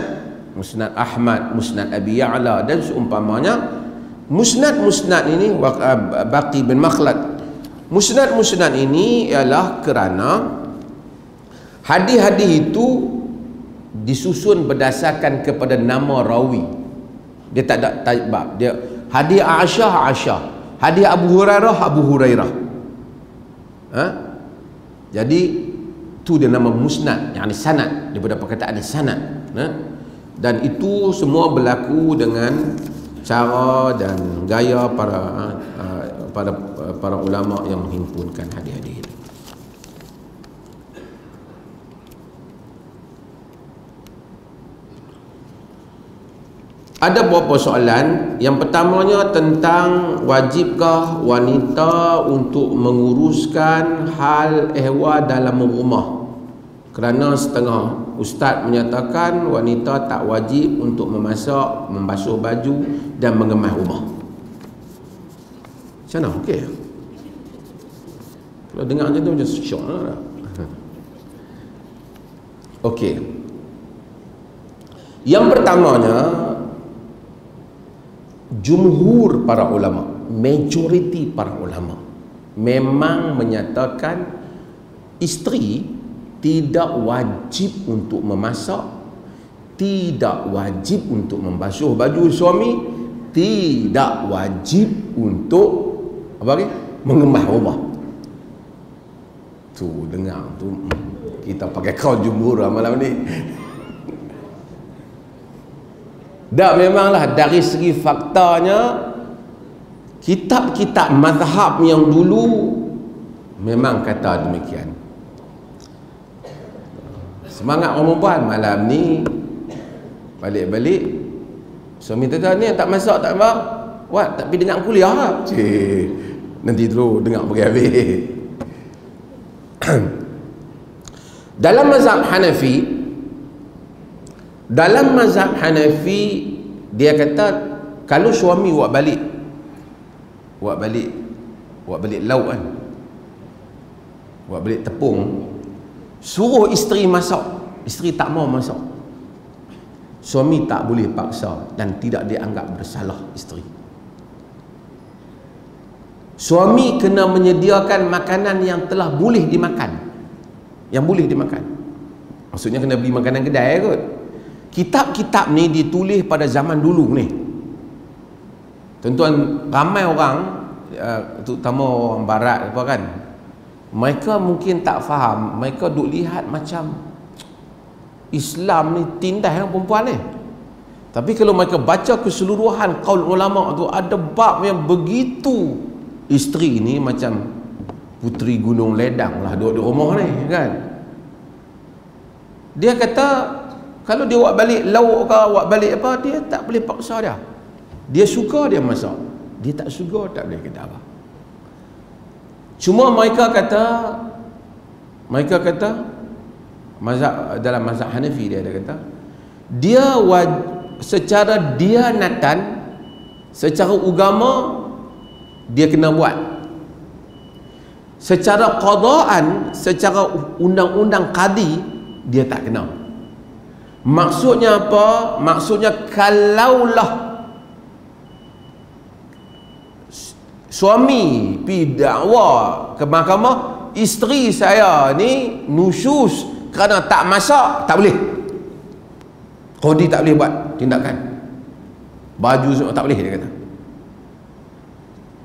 musnad Ahmad, musnad Abi Ya'la dan seumpamanya. Musnad ini Baqi bin Makhlad. Musnad ini ialah kerana hadis-hadis itu disusun berdasarkan kepada nama rawi. Dia tak ada bab. Dia hadis Aisyah, hadis Abu Hurairah. Jadi tu dia nama musnad, yakni sanad, daripada perkataan sanad. Dan itu semua berlaku dengan cara dan gaya para ulama yang menghimpunkan hadis-hadis itu. Ada beberapa soalan. Yang pertamanya tentang wajibkah wanita untuk menguruskan hal ehwal dalam rumah? Kerana setengah ustaz menyatakan wanita tak wajib untuk memasak, membasuh baju dan mengemas rumah. Macam mana? Okey. Kalau dengar macam tu macam syok lah. Okey. Yang pertamanya, jumhur para ulama, majoriti para ulama memang menyatakan isteri tidak wajib untuk memasak, tidak wajib untuk membasuh baju suami, tidak wajib untuk apa lagi? Mengemas rumah. Tu dengar tu kita pakai kaul jumhur malam ni. Dah memanglah dari segi faktanya kitab-kitab mazhab yang dulu memang kata demikian. Semangat orang perempuan malam ni balik-balik suami kata ni tak masak tak apa, buat tapi dengar kuliah lah. Nanti dulu dengar pergi habis. Dalam mazhab Hanafi dia kata kalau suami buat balik lauk kan, buat balik tepung, suruh isteri masak, isteri tak mau masak, suami tak boleh paksa dan tidak dianggap bersalah isteri. Suami kena menyediakan makanan yang telah boleh dimakan, yang boleh dimakan. Maksudnya kena beli makanan kedai kot. kitab-kitab ni ditulis pada zaman dulu ni. Tuan-tuan, ramai orang terutama orang barat apa kan, mereka mungkin tak faham, mereka duk lihat macam Islam ni tindas yang perempuan ni. Tapi kalau mereka baca keseluruhan qaul ulama tu, ada bab yang begitu isteri ni macam puteri gunung ledang lah duduk di rumah ni kan. Dia kata kalau dia buat balik lauk ke buat balik apa, dia tak boleh paksa dia. Dia suka dia masak, dia tak suka tak boleh kata apa. Cuma mereka kata mazhab, dalam mazhab Hanafi dia ada kata dia secara dianatan, secara agama dia kena buat. Secara qadaan, secara undang-undang qadi dia tak kena. Maksudnya apa? Maksudnya kalaulah suami pi dakwa ke mahkamah, isteri saya ni nusyus kerana tak masak, tak boleh. Qadi tak boleh buat tindakan. Baju semua tak boleh, dia kata.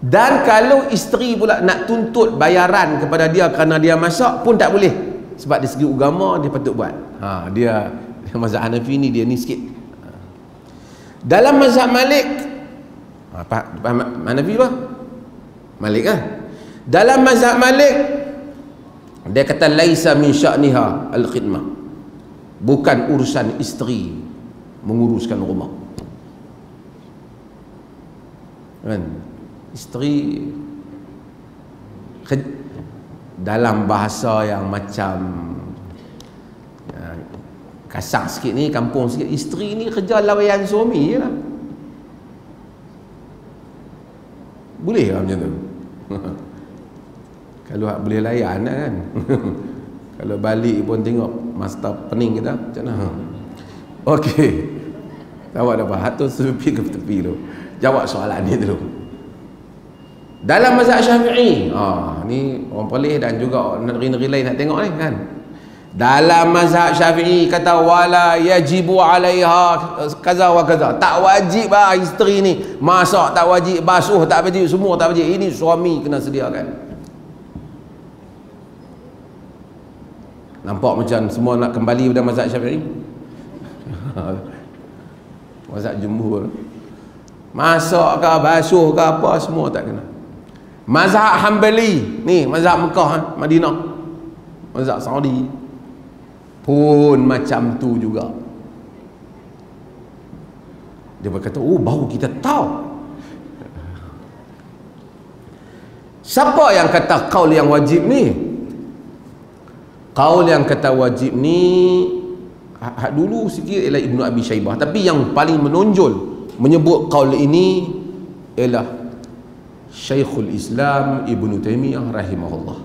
Dan kalau isteri pula nak tuntut bayaran kepada dia kerana dia masak pun tak boleh. Sebab dari segi agama dia patut buat. Dia mazhab Hanafi ni dia ni sikit. Dalam mazhab Malik, Hanafi apa? Malik kan? Dalam mazhab Malik dia kata laisa min sya'niha al-khidmah. Bukan urusan isteri menguruskan rumah. Kan? Isteri dalam bahasa yang macam kasar sikit ni, kampung sikit, isteri ni kerja layan suami je lah. Boleh lah macam tu? Kalau boleh layan lah kan. Kalau balik pun tengok master pening kita macam mana. Okey, jawab apa? Hatul tepi ke tepi tu. Jawab soalan ni dulu. Dalam mazhab Syafi'i, ni orang Perlis dan juga negeri-negeri lain nak tengok ni kan. Dalam mazhab Syafi'i kata wala yajibu alaiha kaza wa kaza. Tak wajib lah isteri ni masak, tak wajib basuh, tak wajib semua, tak wajib. Ini suami kena sediakan. Nampak macam semua nak kembali pada mazhab Syafi'i. Mazhab jumhur, masak ke basuh ke apa semua tak kena. Mazhab Hanbali ni, mazhab Mekah, Madinah, mazhab Saudi pun macam tu juga. Dia berkata, oh baru kita tahu. Siapa yang kata qaul yang wajib ni? Qaul yang kata wajib ni dulu sikit ialah Ibnu Abi Syaibah, tapi yang paling menonjol menyebut qaul ini ialah Syekhul Islam Ibnu Taimiyah rahimahullah.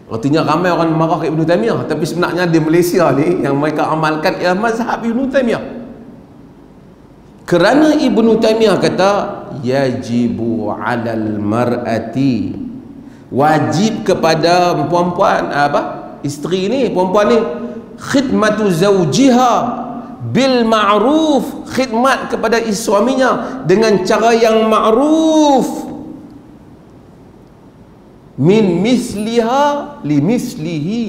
Artinya ramai orang marah ke Ibnu Taimiyah, tapi sebenarnya di Malaysia ni yang mereka amalkan ialah mazhab Ibnu Taimiyah. Kerana Ibnu Taimiyah kata yajibu 'alal mar'ati, wajib kepada perempuan isteri ni, perempuan ni, khidmatu zawjiha bil ma'ruf, khidmat kepada suaminya dengan cara yang ma'ruf, min misliha li mislihi.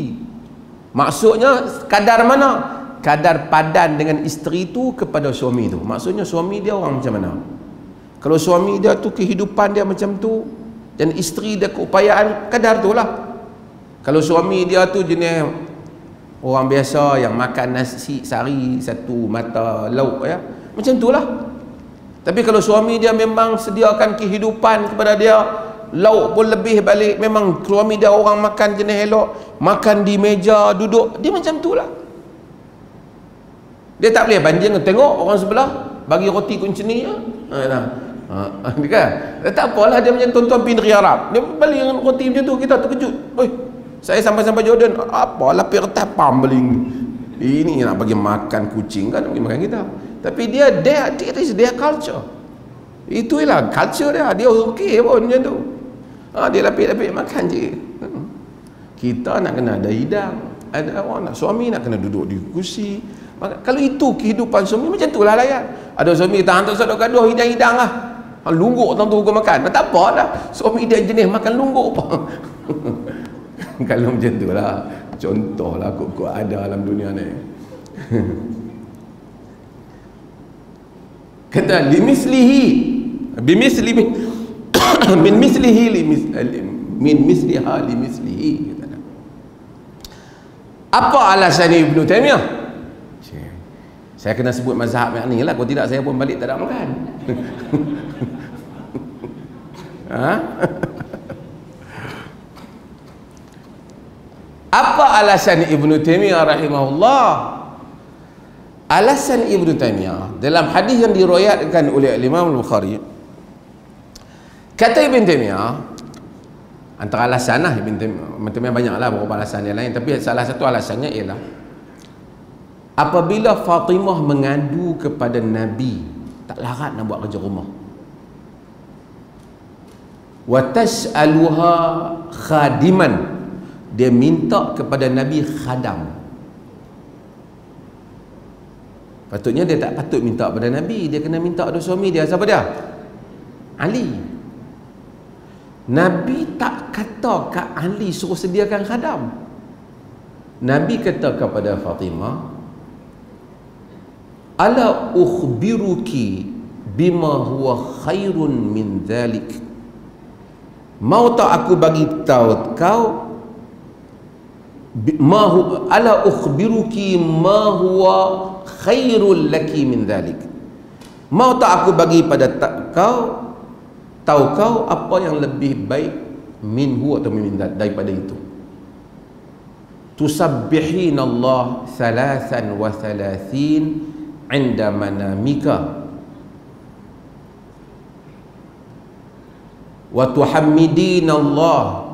Maksudnya kadar mana? Kadar padan dengan isteri tu kepada suami tu. Maksudnya suami dia orang macam mana? Kalau suami dia tu kehidupan dia macam tu dan isteri dia keupayaan, kadar tu lah. Kalau suami dia tu jenis orang biasa yang makan nasi sehari satu mata lauk ya, macam tu lah. Tapi kalau suami dia memang sediakan kehidupan kepada dia, lauk pun lebih balik, memang suami dia orang makan jenis elok, makan di meja, duduk, dia macam tu lah. Dia tak boleh banding tengok orang sebelah bagi roti kunci ni ya. Dia kan? Tak apalah dia macam tuan-tuan pindah Arab. Dia balik dengan roti macam tu, kita terkejut. Oi, saya sampai Jordan, apalah pertas pam beli ini nak bagi makan kucing kan, bagi makan kita. Tapi dia is their culture. Itulah culture dia. Dia okey pun macam tu. Dia lapik-lapik makan je. Kita nak kena ada hidang. Ada orang nak suami nak kena duduk di kursi, Kalau itu kehidupan suami, macam itulah layan. Ada suami kata hantar sadok gaduh hidang-hidang lah, lungguk tang tu hukum makan. Tak apa dah, suami dia jenis makan lungguk apa. Kalau macam itulah, contohlah kok ada dalam dunia ni. Kata limislihi bimisli min mislihi min misliha limislihi. Apa alasan Ibnu Taimiyah? Saya kena sebut mazhab yang ni lah, kalau tidak saya pun balik tak ada makan. Ha? Apa alasan Ibnu Taimiyah rahimahullah? Alasan Ibnu Taimiyah dalam hadis yang diriwayatkan oleh Imam Al-Bukhari, kata Ibnu Taimiyah, antara alasan lah Ibnu Taimiyah banyaklah beberapa alasan yang lain, tapi salah satu alasannya ialah apabila Fatimah mengadu kepada Nabi tak larat nak buat kerja rumah, wa tas'aluha khadiman, dia minta kepada Nabi khadam. Patutnya dia tak patut minta pada Nabi, dia kena minta pada suami dia. Siapa dia? Ali. Nabi tak kata kat Ali suruh sediakan khadam. Nabi kata kepada Fatimah, ala ukhbiruki bima huwa khairun min dhalik. Mau tak aku bagi tahu kau ala ukhbiruki ma huwa khairul laki min dhalik. Mau tak aku bagi pada kau, tahu kau apa yang lebih baik minhu atau min dhalik, daripada itu. Tusabbihin Allah 33 inda manamika wa tuhammidin Allah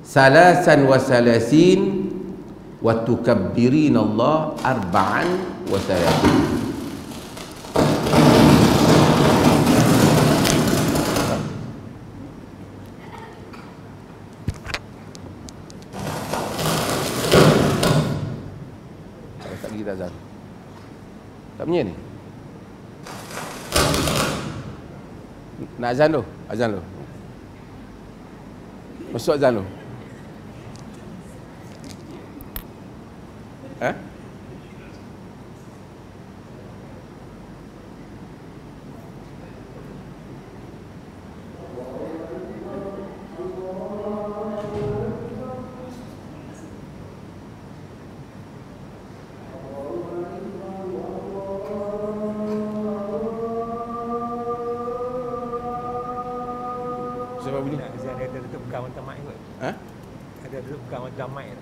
33 wa tukabbirin Allah 34. Tak lagi azan. Tak bunyi ni. Nak azan tu? Azan tu. Masuk azan tu. Ha? Siapa bunyi? Ada duduk bukan macam mic kot. Ha? Ada duduk bukan macam mic.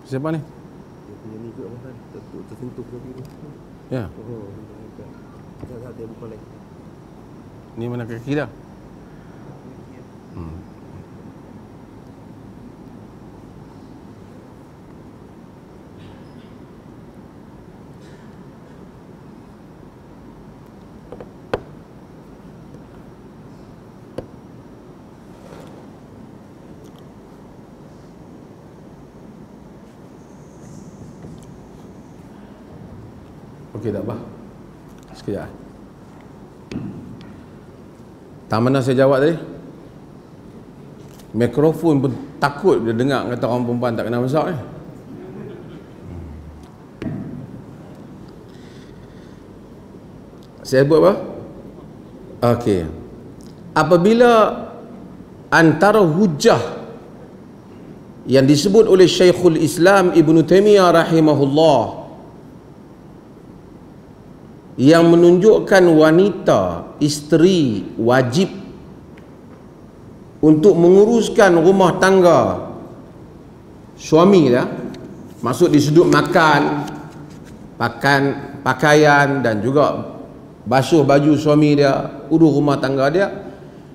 Siapa ni? Dia punya ni juga mahal. Tersentuh tadi tu. Ya. Oh, tak dia bukan lagi. Ni mana kaki dah? Okey tak apa. Sekejap. Tak mana saya jawab tadi? Mikrofon pun takut dia dengar kata orang perempuan tak kena masak ni. Saya buat apa? Okey. Apabila antara hujah yang disebut oleh Syekhul Islam Ibn Taimiyah rahimahullah yang menunjukkan wanita, isteri wajib untuk menguruskan rumah tangga suami dia, maksud di sudut makan, pakaian dan juga basuh baju suami dia, urus rumah tangga dia,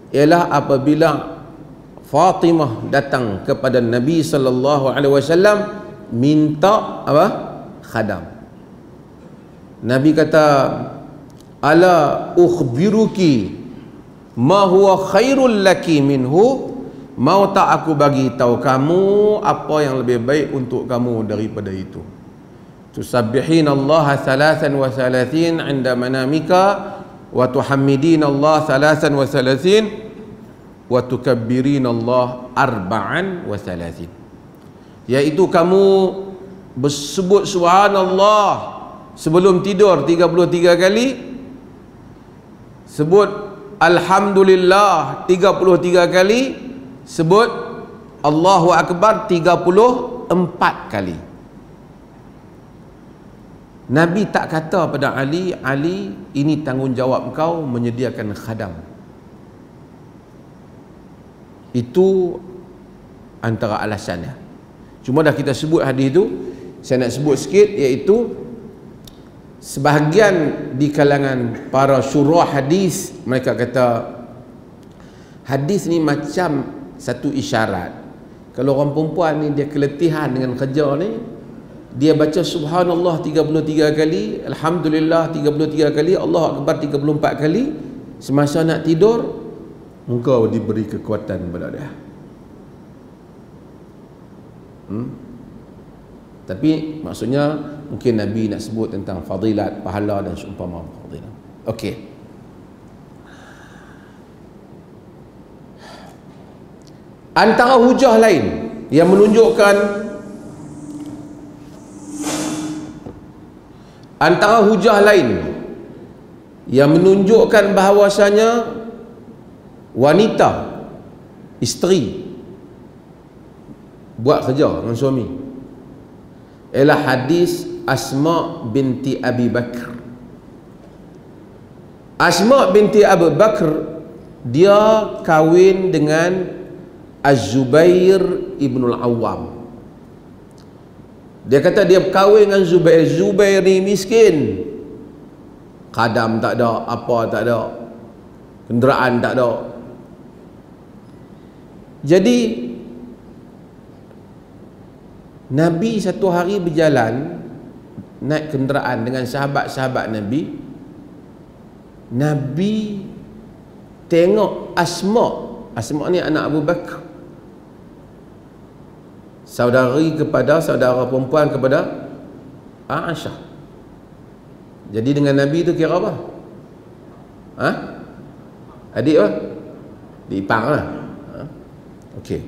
ialah apabila Fatimah datang kepada Nabi sallallahu alaihi wasallam minta apa? Khadam. Nabi kata, ala ukhbiruki ma huwa khairul laki minhu, mau tak aku bagi tahu kamu apa yang lebih baik untuk kamu daripada itu. Tusabbihin Allah 33 'inda manamika wa tuhammidin Allah 33 wa tukabbirin Allah 34, iaitu kamu bersebut subhanallah sebelum tidur 33 kali, sebut alhamdulillah 33 kali, sebut Allahu Akbar 34 kali. Nabi tak kata pada Ali, Ali ini tanggungjawab kau menyediakan khadam. Itu antara alasannya. Cuma dah kita sebut hadis itu, saya nak sebut sikit, iaitu sebahagian di kalangan para syurah hadis mereka kata hadis ni macam satu isyarat. Kalau orang perempuan ni dia keletihan dengan kerja ni, dia baca subhanallah 33 kali, alhamdulillah 33 kali, Allahu Akbar 34 kali, semasa nak tidur engkau diberi kekuatan kepada dia. Tapi maksudnya mungkin Nabi nak sebut tentang fadilat, pahala dan seumpama fadilat. Okey. Antara hujah lain yang menunjukkan bahawasanya wanita, isteri buat kerja dengan suami ialah hadis Asma binti Abi Bakr. Asma binti Abi Bakr dia kahwin dengan Az-Zubair ibn al-Awwam. Dia kata dia kahwin dengan Zubair. Zubair ni miskin, khadam tak ada, apa tak ada, kenderaan tak ada. Jadi Nabi satu hari berjalan naik kenderaan dengan sahabat-sahabat Nabi. Nabi tengok Asma ni anak Abu Bakar, saudara perempuan kepada Aisyah. Jadi dengan Nabi tu kira apa? Adik apa? Adik ipar lah. Okey.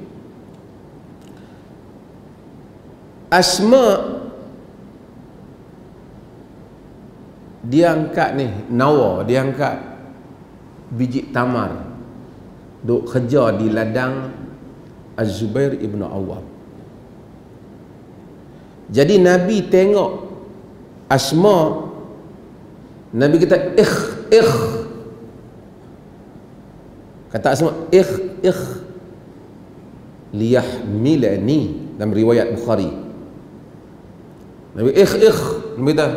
Asma dia angkat ni nawar, dia angkat biji tamar, duk kerja di ladang Az-Zubair ibn Awwam. Jadi Nabi tengok Asma, Nabi kata ikh. Kata Asma ikh liyahmilani, dalam riwayat Bukhari. Nabi ikh. Nabi kata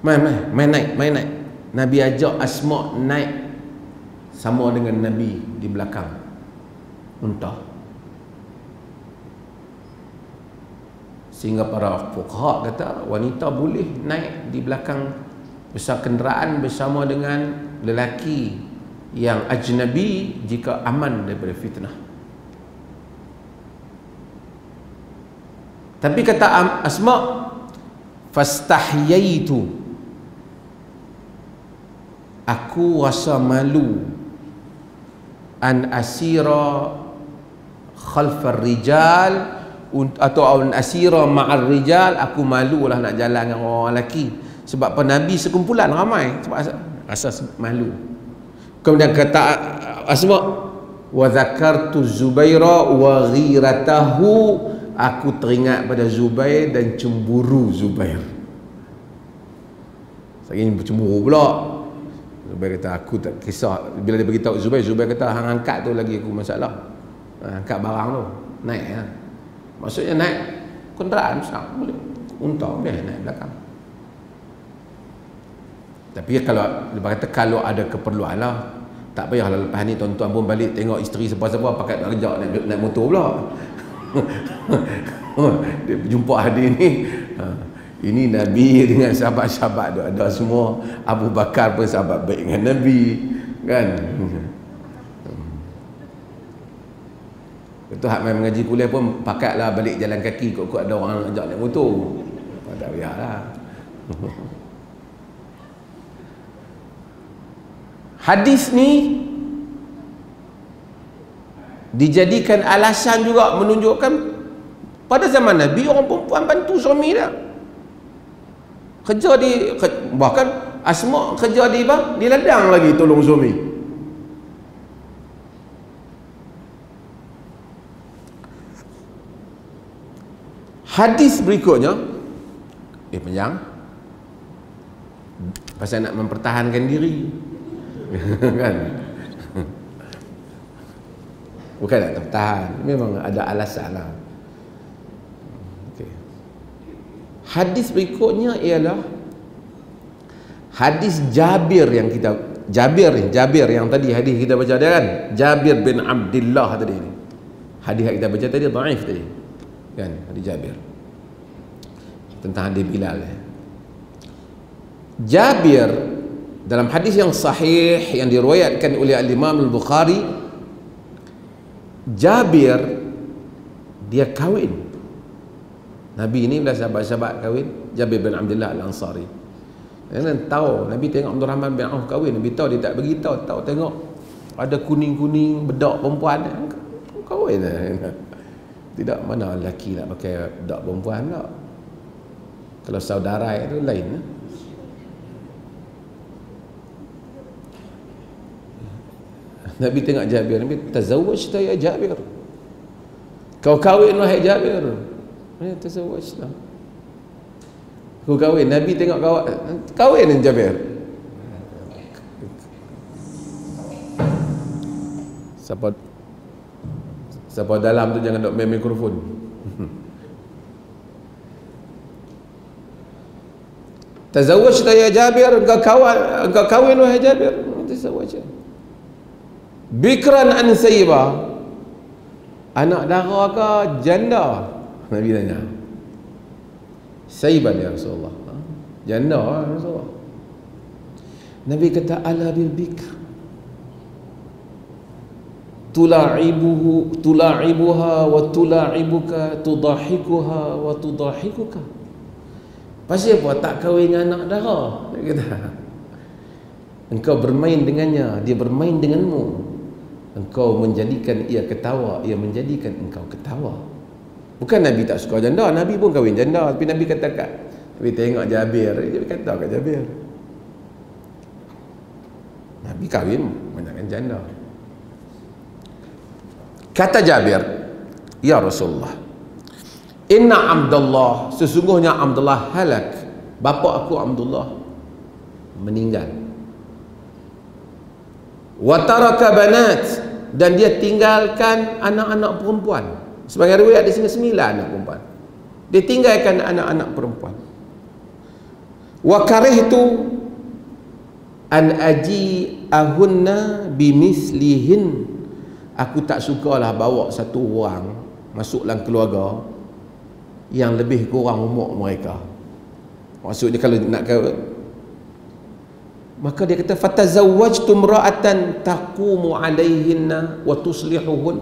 main naik. Nabi ajak Asma naik sama dengan Nabi di belakang unta. Sehingga para fuqaha kata wanita boleh naik di belakang besar kenderaan bersama dengan lelaki yang ajnabi jika aman daripada fitnah. Tapi kata Asma, fastahyaitu, aku rasa malu an asira khalfar rijal, atau an asira ma'ar rijal, aku malulah nak jalan dengan orang lelaki. Sebab apa? Nabi sekumpulan ramai, sebab rasa malu. Kemudian kata Asma, wa zakartu Zubaira wa ghiratahu, aku teringat pada Zubair dan cemburu Zubair. Saya ingin bercemburu pula. Zubair kata aku tak kisah. Bila dia beritahu Zubair kata hang angkat tu lagi aku masalah. Angkat barang tu, naik ya. Maksudnya naik kenderaan besar boleh, unta boleh naik belakang. Tapi kalau dia kata kalau ada keperluan lah, tak payahlah lepas ni tuan-tuan pun balik tengok isteri siapa-siapa pakai nak rejak naik motor pula. Dia jumpa hadis ni, ini Nabi dengan sahabat-sahabat ada semua. Abu Bakar pun sahabat baik dengan Nabi kan. Betul, hak main mengaji kuliah pun pakailah balik jalan kaki kok ada orang ajak naik motor. Tak payahlah. Hadis ni dijadikan alasan juga menunjukkan pada zaman Nabi orang perempuan bantu suami dia. Bahkan Asma kerja di ladang lagi tolong suami. Hadis berikutnya panjang. Pasal nak mempertahankan diri. Kan? Bukan nak tertahan, memang ada alasan lah. Okay. Hadis berikutnya ialah hadis Jabir yang yang tadi hadis kita baca dia kan, Jabir bin Abdullah tadi ni. Hadis kita baca tadi dhaif tadi. Kan, hadis Jabir. Tentang hadis Bilal. Jabir dalam hadis yang sahih yang diriwayatkan oleh Imam Al-Bukhari, Jabir dia kahwin. Nabi ni bila sahabat-sahabat kahwin, Jabir bin Abdullah Al-Ansari. Jangan tahu Nabi tengok Abdul Rahman bin Auf kahwin, Nabi tahu dia tak beritahu, tahu tengok ada kuning-kuning bedak perempuan kahwin. Tidak, mana lelaki nak pakai bedak perempuan tak. Kalau saudara itu lain. Nabi tengok Jabir, Nabi tazawwajta ya Jabir, kau kahwin wahai Jabir. Tazawwajta, kau kahwin. Nabi tengok kahwin dengan Jabir. Siapa dalam tu jangan duk main mikrofon. Tazawwajta ya Jabir, engkau kahwin wahai Jabir. Tazawwajta bikran an sayyiba, anak dara ke janda. Nabi tanya. Saiban ya Rasulullah. Janda ya Rasulullah. Nabi kata ala bil bikr tula'ibuha wa tula'ibuka, tudahikuha wa tudahikuka. Pasal apa tak kahwin dengan anak dara? Dia kata, engkau bermain dengannya, dia bermain denganmu. Engkau menjadikan ia ketawa, ia menjadikan engkau ketawa. Bukan Nabi tak suka janda, Nabi pun kahwin janda. Tapi Nabi kata kat, Nabi tengok Jabir, dia kata kat Jabir, Nabi kahwin banyakkan janda. Kata Jabir, ya Rasulullah, inna Abdullah, sesungguhnya Abdullah halak, bapa aku Abdullah meninggal. Wa taraka banat, dan dia tinggalkan anak-anak perempuan. Sebagai riwayat di sini 9 anak perempuan. Dia tinggalkan anak-anak perempuan. Wa karihtu an aji'ahunna bimislihin, aku tak sukalah bawa satu orang masuk dalam keluarga yang lebih kurang umur mereka. Maksudnya kalau nak kahwin, maka dia kata fatazawwajtu imra'atan taqumu 'alaihinna wa tuslihuhun,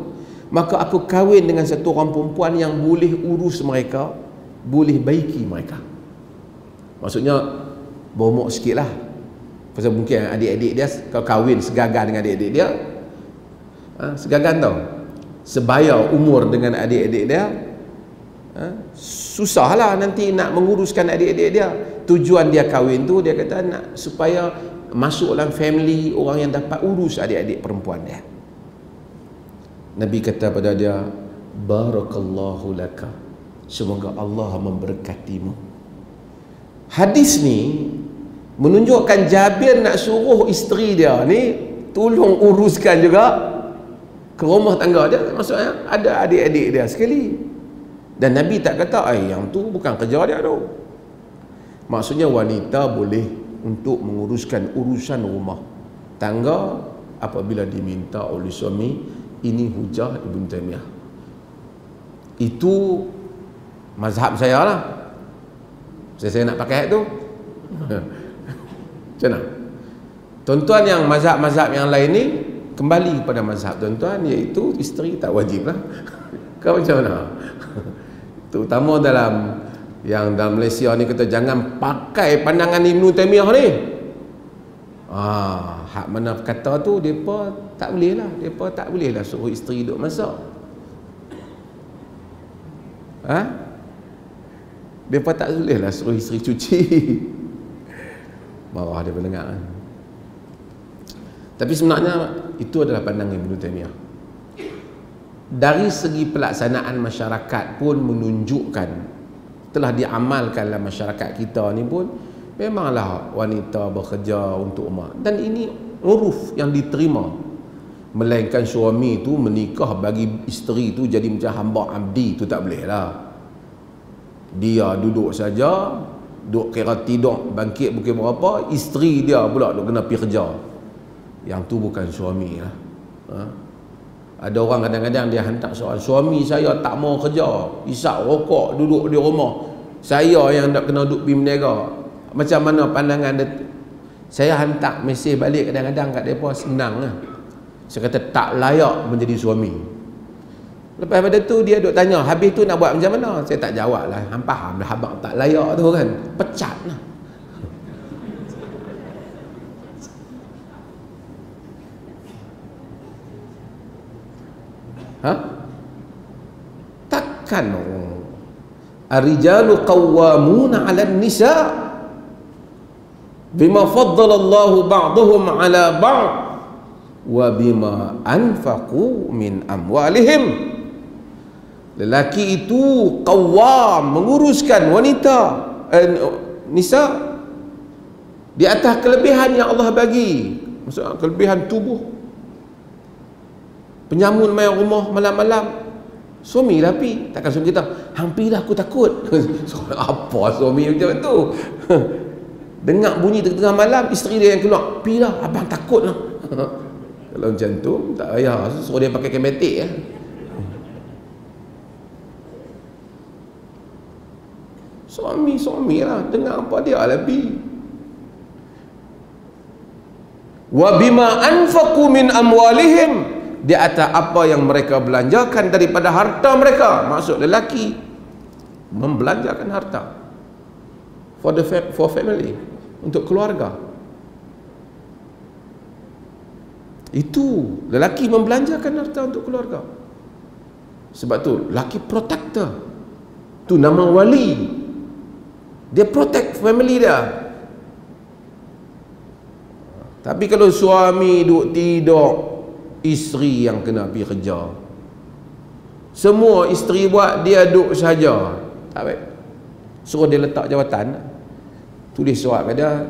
maka aku kahwin dengan satu orang perempuan yang boleh urus mereka, boleh baiki mereka. Maksudnya berumur sikitlah. Pasal mungkin adik-adik dia kalau kahwin segagan dengan adik-adik dia, segagan tau, sebaya umur dengan adik-adik dia, susahlah nanti nak menguruskan adik-adik dia. Tujuan dia kahwin tu, dia kata nak supaya masuk dalam family orang yang dapat urus adik-adik perempuan dia. Nabi kata pada dia, barakallahu laka, semoga Allah memberkatimu. Hadis ni menunjukkan Jabir nak suruh isteri dia ni tolong uruskan juga ke rumah tangga dia, maksudnya ada adik-adik dia sekali. Dan Nabi tak kata yang tu bukan kerja dia tu. Maksudnya wanita boleh untuk menguruskan urusan rumah tangga apabila diminta oleh suami. Ini hujah Ibn Taymiyah. Itu mazhab saya lah. Saya nak pakai tu. Macam mana? Tuan-tuan yang mazhab-mazhab yang lain ni kembali pada mazhab tuan-tuan, iaitu isteri tak wajib lah. Kau macam mana? Terutama dalam Malaysia ni, kata jangan pakai pandangan Ibn Taymiyah ni. Hak mana kata tu, mereka tak boleh lah. Mereka tak boleh lah suruh isteri duduk masak. Mereka tak boleh lah suruh isteri cuci. Marah dia pendengar. Tapi sebenarnya itu adalah pandangan Ibn Taymiyah. Dari segi pelaksanaan masyarakat pun menunjukkan, telah diamalkan dalam masyarakat kita ni pun, memanglah wanita bekerja untuk rumah. Dan ini uruf yang diterima. Melainkan suami tu menikah bagi isteri tu jadi macam hamba abdi, tu tak boleh lah. Dia duduk saja, duduk kira tidur, bangkit pukul berapa, isteri dia pula duk kena pergi kerja. Yang tu bukan suami lah. Ada orang kadang-kadang dia hantar soal, suami saya tak mau kerja, isap rokok, duduk di rumah, saya yang nak kena duduk pergi meniaga. Macam mana pandangan dia? Saya hantar mesej balik kadang-kadang kat mereka, senang lah. Saya kata tak layak menjadi suami. Lepas pada tu dia duk tanya, habis tu nak buat macam mana? Saya tak jawab lah. Hang faham dah abang tak layak tu kan, pecat lah. Takkan ar-rijalu qawwamuna 'alan nisa bima faddala Allahu ba'dahum 'ala ba'd wa bima anfaqu min amwalihim. Lelaki itu qawwam, menguruskan wanita, nisa di atas kelebihan yang Allah bagi. Maksudnya kelebihan tubuh. Penyamun main rumah malam-malam, suami lah pi. Takkan suami kita, hampir dah aku takut. Apa suami macam tu? Dengar bunyi tengah malam, isteri dia yang keluar, pi lah, abang takut lah. Kalau macam tu, tak payah suruh dia pakai kematik ya. Suami lah, dengar apa dia lah pi. Wa bima anfaqu min amwalihim, di atas apa yang mereka belanjakan daripada harta mereka. Maksud lelaki membelanjakan harta for family, untuk keluarga. Itu lelaki membelanjakan harta untuk keluarga. Sebab tu lelaki protector. Tu nama wali. Dia protect family dia. Tapi kalau suami duk tidur, isteri yang kena pergi kerja. Semua isteri buat, dia duk saja. Tak baik. Suruh dia letak jawatan. Tulis surat pada,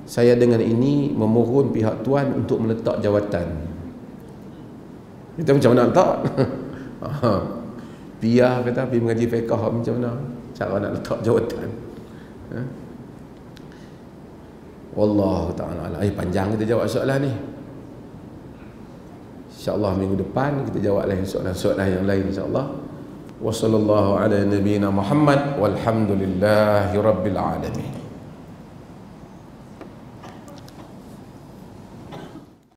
saya dengan ini memohon pihak tuan untuk meletak jawatan. Kita macam mana letak? Piyah kata, pergi mengaji fiqah macam mana cara nak letak jawatan. Wallahu ta'ala. Panjang kita jawab soalan ni. InsyaAllah minggu depan kita jawab lagi soalan-soalan yang lain insyaAllah. Wa sallallahu ala nabiyyina Muhammad walhamdulillahi rabbil alamin.